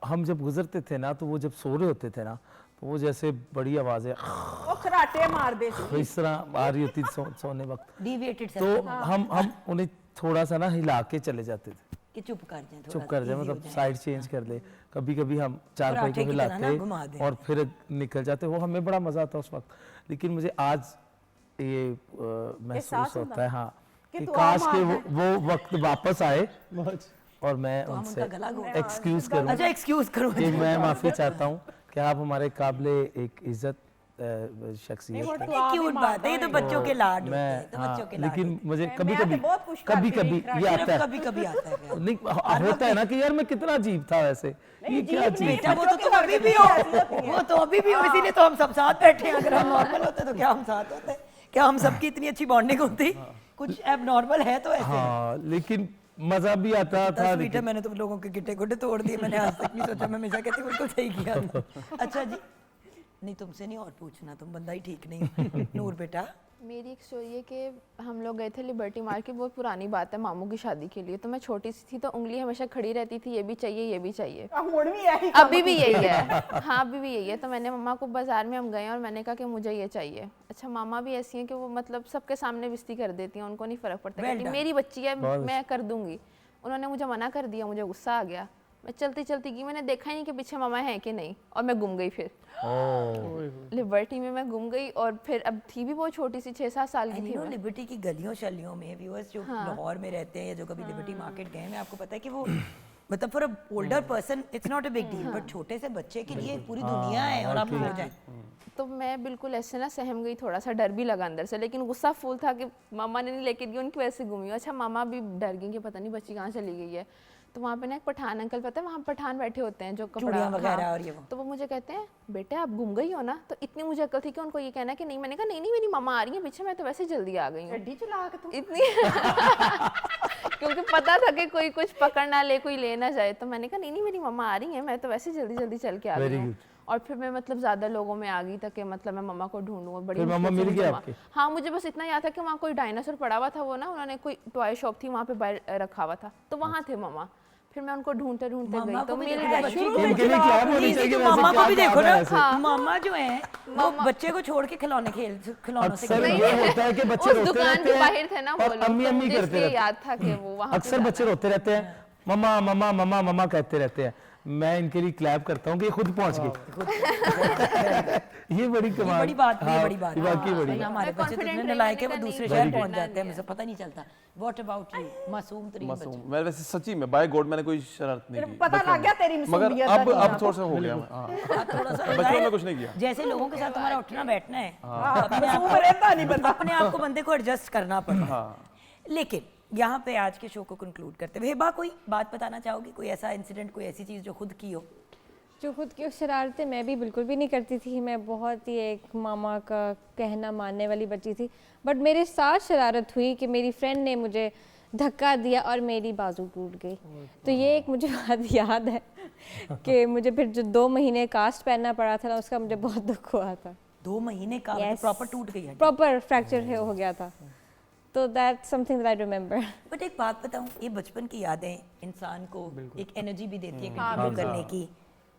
Speaker 5: हम जब गुजरते थे ना तो वो जब सो रहे होते थे ना तो वो जैसे बड़ी आवाज़ें
Speaker 3: वो खराटे मार दे सी।
Speaker 5: इस तरह आ रही होती सोने वक्त,
Speaker 1: डिविएटेड
Speaker 5: तो हम उन्हें थोड़ा सा ना हिला के चले जाते थे
Speaker 1: कि चुप कर जाए,
Speaker 5: चुप कर जाए, मतलब साइड चेंज कर ले। कभी कभी हम चारपाई को हिलाते और फिर निकल जाते, वो हमें बड़ा मजा आता उस वक्त। लेकिन मुझे आज ये महसूस होता है हाँ कि काश के वो वक्त वापस आए और मैं उनसे एक्सक्यूज करूं।
Speaker 1: अच्छा एक्सक्यूज करो
Speaker 5: कि मैं माफी चाहता हूं कि आप हमारे काबिले एक इज्जत शख्सियत हैं।
Speaker 1: क्यूट बात है, ये तो बच्चों के लाड होते हैं,
Speaker 5: मैं
Speaker 1: तो बच्चों के लाड।
Speaker 5: लेकिन मुझे
Speaker 3: मैं
Speaker 5: कभी
Speaker 3: तो
Speaker 5: कभी
Speaker 3: बहुत कुछ
Speaker 5: कभी
Speaker 3: करती
Speaker 5: कभी
Speaker 3: रही,
Speaker 5: ये आता है,
Speaker 1: कभी कभी आता है प्यार।
Speaker 5: नहीं होता है ना कि यार मैं कितना अजीब था वैसे, ये क्या चीज
Speaker 1: बेटा वो तो अभी भी हो, वो तो अभी भी हो, इसीलिए तो हम सब साथ बैठे हैं। अगर हम नॉर्मल होते तो क्या हम साथ होते? क्या हम सबकी इतनी अच्छी बॉन्डिंग होती? कुछ एबनॉर्मल है तो ऐसे।
Speaker 5: हाँ लेकिन मजा भी आता था।
Speaker 1: स्वीट है, मैंने तो लोगों के गिट्टे गुड्डे तोड़ दिए, मैंने आज तक नहीं सोचा। मैं हमेशा कहती हूँ बिल्कुल सही किया था। अच्छा जी, नहीं तुमसे नहीं और पूछना, तुम बंदा ही ठीक नहीं हो। नूर बेटा,
Speaker 4: मेरी एक स्टोरी है कि हम लोग गए थे लिबर्टी मार्केट, बहुत पुरानी बात है, मामू की शादी के लिए। तो मैं छोटी सी थी तो उंगली हमेशा खड़ी रहती थी, ये भी चाहिए ये भी चाहिए।
Speaker 3: हुण भी यही
Speaker 4: अभी भी यही है। हाँ अभी भी यही है। तो मैंने मम्मा को, बाजार में हम गए और मैंने कहा कि मुझे ये चाहिए। अच्छा मामा भी ऐसी हैं कि वो मतलब सबके सामने बेइज्जती कर देती हैं, उनको नहीं फ़र्क पड़ता, कहती मेरी बच्ची है मैं कर दूंगी। उन्होंने मुझे मना कर दिया, मुझे गुस्सा आ गया। मैं चलती चलती गई, मैंने देखा ही नहीं कि पीछे मामा है कि नहीं, और मैं गुम गई। फिर लिबर्टी में मैं गुम गई, और फिर अब थी भी बहुत छोटी सी, 6-7 साल की थी मैं।
Speaker 1: लिबर्टी की गलियों शलियों में व्यूअर्स जो लाहौर में रहते हैं या जो कभी लिबर्टी मार्केट गए हैं, आपको पता है कि वो मतलब for a older person it's not a big deal, but छोटे से बच्चे के लिए पूरी दुनिया है। और आप हो जाए
Speaker 4: तो मैं बिल्कुल ऐसे ना सहम गई, थोड़ा सा डर भी लगा अंदर से, लेकिन गुस्सा फुल था कि मामा ने नहीं लेके दी, उनकी वजह से घूमी। अच्छा मामा भी डर गई कि पता नहीं बच्ची कहाँ चली गई है। तो वहाँ पे ना एक पठान अंकल, पता है वहाँ पठान बैठे होते हैं जो कपड़ा
Speaker 1: वगैरह और ये वो।
Speaker 4: तो वो मुझे कहते हैं बेटे आप गुम गई हो ना। तो इतनी मुझे अकल थी कि उनको ये कहना है कि नहीं। मैंने कहा नहीं मेरी मामा आ रही है पीछे, मैं तो वैसे जल्दी आ गई हूँ।
Speaker 3: गड्डी चला के तुम
Speaker 4: इतनी क्योंकि पता था कि कोई कुछ पकड़ ना ले, कोई ले ना जाए। तो मैंने कहा नहीं मेरी मम्मा आ रही है, मैं तो वैसे जल्दी जल्दी चल के आ गई हूँ। और फिर मैं मतलब ज्यादा लोगों में आ गई तक कि मतलब मैं मम्मा को ढूंढूं। और बड़ी
Speaker 5: मम्मा मिल गई आपकी?
Speaker 4: हाँ मुझे बस इतना याद था कि वहाँ कोई डायनासोर पड़ा हुआ था, वो ना उन्होंने कोई टॉय शॉप थी वहाँ पे बाहर रखा हुआ था, तो वहाँ थे मम्मा। फिर मैं उनको ढूंढते ढूंढते गई तो मिल गई।
Speaker 5: इनके लिए क्या होनी चाहिए वैसे,
Speaker 1: मामा को भी
Speaker 5: क्या
Speaker 1: देखो
Speaker 5: काम है
Speaker 1: ना,
Speaker 5: ऐसे?
Speaker 1: मामा जो है वो बच्चे को छोड़ के खिलौनों से
Speaker 5: अक्सर ये होता है कि बच्चे
Speaker 4: उस
Speaker 5: रोते
Speaker 4: दुकान
Speaker 5: रहते
Speaker 4: के बाहर थे
Speaker 5: हैं
Speaker 4: ना वो
Speaker 5: और
Speaker 4: लोग,
Speaker 5: अम्मी
Speaker 4: तो
Speaker 5: अम्मी
Speaker 4: मुझे
Speaker 5: करते
Speaker 4: इसलिए
Speaker 5: रहते
Speaker 4: याद था कि वो
Speaker 5: हैं।
Speaker 4: वहाँ पे
Speaker 5: अक्सर
Speaker 4: जाना
Speaker 5: बच्चे रोते रहते हैं, मम्मा मम्मा मम्मा मम्मा कहते रहते हैं। मैं इनके लिए क्लैप करता हूँ कि ये खुद पहुंच गए। ये बड़ी कमाल,
Speaker 1: बड़ी बात
Speaker 5: हाँ,
Speaker 1: बड़ी बात
Speaker 5: ये वाकई बड़ी
Speaker 1: भाई,
Speaker 5: बात।
Speaker 1: हमारे बच्चे तो
Speaker 4: confident
Speaker 1: इतने
Speaker 4: रही,
Speaker 1: लायक है वो
Speaker 4: मैंने
Speaker 1: दूसरे
Speaker 4: कहा
Speaker 1: शहर
Speaker 4: नहीं,
Speaker 1: पहुंच
Speaker 4: नहीं
Speaker 1: जाते हैं,
Speaker 4: नहीं
Speaker 1: मुझे पता नहीं चलता। What about you? मासूम तरीन बच्चे।
Speaker 8: मासूम मैं वैसे सच्ची में बाय गॉड मैंने कोई शरारत नहीं की
Speaker 3: पता लग गया तेरी
Speaker 8: मगर
Speaker 3: मासूमियत
Speaker 8: अब
Speaker 3: का
Speaker 8: अब थोड़ा सा हो गया मैं, हाँ।
Speaker 1: आप थोड़ा सा
Speaker 8: बचपन में कुछ नहीं किया।
Speaker 1: जैसे लोगों के साथ तुम्हारा उठना बैठना है,
Speaker 3: मासूम रहता नहीं बंदा।
Speaker 1: अपने आप को बंदे को एडजस्ट करना पड़ता है। लेकिन यहाँ पे आज के शो को कंक्लूड करते हुए हिबा कोई बात बताना चाहोगी, कोई ऐसा इंसिडेंट, कोई ऐसी चीज़ जो खुद की हो?
Speaker 2: जो खुद की शरारतें मैं भी बिल्कुल भी नहीं करती थी, मैं बहुत ही एक मामा का कहना मानने वाली बच्ची थी। बट मेरे साथ शरारत हुई कि मेरी फ्रेंड ने मुझे धक्का दिया और मेरी बाजू टूट गई। तो ये एक मुझे बात याद है कि मुझे फिर जो 2 महीने कास्ट पहनना पड़ा था ना, उसका मुझे बहुत दुख हुआ था।
Speaker 1: 2 महीने का
Speaker 2: Yes.
Speaker 1: प्रॉपर टूट गई है।
Speaker 2: प्रॉपर फ्रैक्चर हो गया था। तो that's something that I remember.
Speaker 1: But एक बात बताऊं, ये बचपन की यादें इंसान को एक एनर्जी भी देती है कंटिन्यू करने की।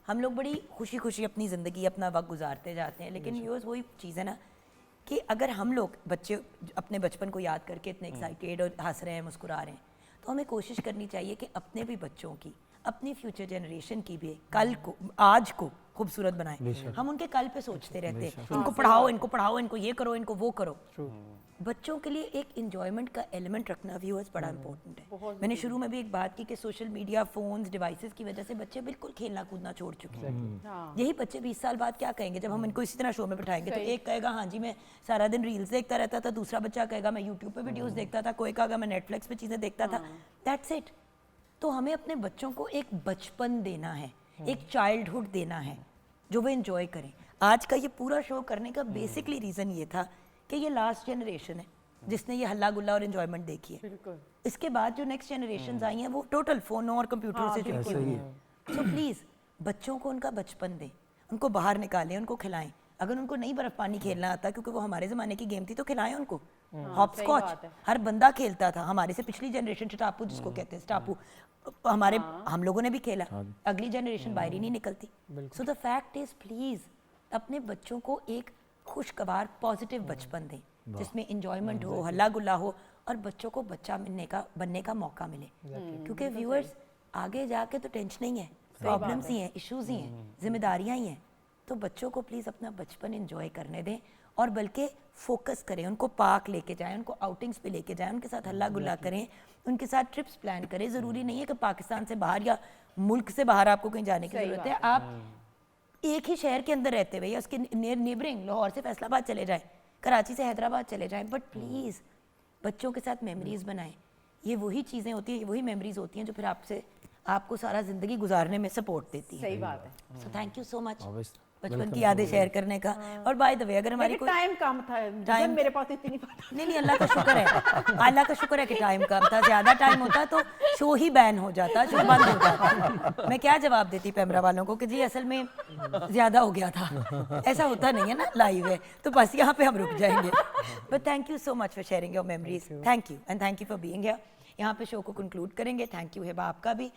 Speaker 1: हम लोग बड़ी खुशी खुशी अपनी ज़िंदगी अपना वक्त गुजारते जाते हैं, लेकिन व्यूअर्स वही चीज़ है ना कि अगर हम लोग बच्चे अपने बचपन को याद करके इतने एक्साइटेड और हंस रहे हैं, मुस्कुरा रहे हैं, तो हमें कोशिश करनी चाहिए कि अपने भी बच्चों की, अपनी फ्यूचर जनरेशन की भी कल को, आज को खूबसूरत बनाएं। हम उनके कल पे सोचते रहते हैं, इनको पढ़ाओ, इनको ये करो, इनको वो करो। बच्चों के लिए एक इंजॉयमेंट का एलिमेंट रखना व्यूअर्स बड़ा इंपॉर्टेंट है। मैंने शुरू में भी एक बात की कि सोशल मीडिया, फोन्स, डिवाइसेस की वजह से बच्चे बिल्कुल खेलना कूदना छोड़ चुके हैं। यही बच्चे 20 साल बाद क्या कहेंगे जब हम इनको इसी तरह शो में बिठाएंगे? तो एक कहेगा हाँ जी मैं सारा दिन रील्स देखता रहता था, दूसरा बच्चा कहेगा मैं यूट्यूब पे वीडियोस देखता था, कोई कहेगा मैं नेटफ्लिक्स पे चीज़ें देखता था। That's it. तो हमें अपने बच्चों को एक बचपन देना है, एक चाइल्डहुड देना है जो वो एंजॉय करें। आज का ये पूरा शो करने का बेसिकली रीज़न ये था कि ये लास्ट जनरेशन है जिसने ये हल्ला गुल्ला और एंजॉयमेंट देखी है। इसके बाद जो नेक्स्ट जनरेशन आई हैं वो टोटल फोनों और कंप्यूटरों से जुड़ी हुई हैं। सो प्लीज़ बच्चों को उनका बचपन दें, उनको बाहर निकालें, उनको खिलाएं। अगर उनको नहीं बर्फ पानी खेलना आता क्योंकि वो हमारे ज़माने की गेम थी तो खिलाएं उनको। हॉप स्कॉच हर बंदा खेलता था, हमारे से पिछली जनरेशन स्टापू जिसको कहते हैं, स्टापू हमारे हम लोगों ने भी खेला, अगली जनरेशन बाहर ही नहीं निकलती। So the fact is please अपने बच्चों को एक खुशगवार पॉजिटिव बचपन दें जिसमें इंजॉयमेंट हो, हल्ला गुल्ला हो और बच्चों को बच्चा बनने का मौका मिले। क्योंकि व्यूअर्स आगे जाके तो टेंशन ही है, प्रॉब्लम्स ही हैं, इश्यूज ही हैं, जिम्मेदारियां ही हैं। तो बच्चों को प्लीज़ अपना बचपन एंजॉय करने दें और बल्कि फोकस करें, उनको पार्क लेके जाएं, उनको आउटिंग्स पे लेके जाएं, उनके साथ हल्ला गुल्ला करें, उनके साथ ट्रिप्स प्लान करें। ज़रूरी नहीं है कि पाकिस्तान से बाहर या मुल्क से बाहर आपको कहीं जाने की ज़रूरत है। आप एक ही शहर के अंदर रहते हुए या उसके नेबरिंग लाहौर से फैसलाबाद चले जाएं, कराची से हैदराबाद चले जाएं, बट प्लीज़ बच्चों के साथ मेमोरीज़ बनाएं। ये वही चीज़ें होती हैं, वही मेमोरीज़ होती हैं जो फिर आपको सारा ज़िंदगी गुजारने में सपोर्ट देती है।
Speaker 3: सही बात है।
Speaker 1: So thank you so much बचपन की यादें शेयर करने का। और बाय द वे अगर हमारी कोई
Speaker 3: टाइम कम था, टाइम मेरे पास इतनी पता
Speaker 1: नहीं अल्लाह का शुक्र है, अल्लाह का शुक्र है कि टाइम कम था। ज़्यादा टाइम होता तो शो ही बैन हो जाता, शो बंद हो जाता। मैं क्या जवाब देती पैमरा वालों को कि जी असल में ज़्यादा हो गया था। ऐसा होता नहीं है ना, लाइव है तो बस यहाँ पे हम रुक जाएंगे। But thank you so much for sharing your memories. Thank you and thank you for being here. यहाँ पे शो को कंक्लूड करेंगे। थैंक यू हिबा आपका भी।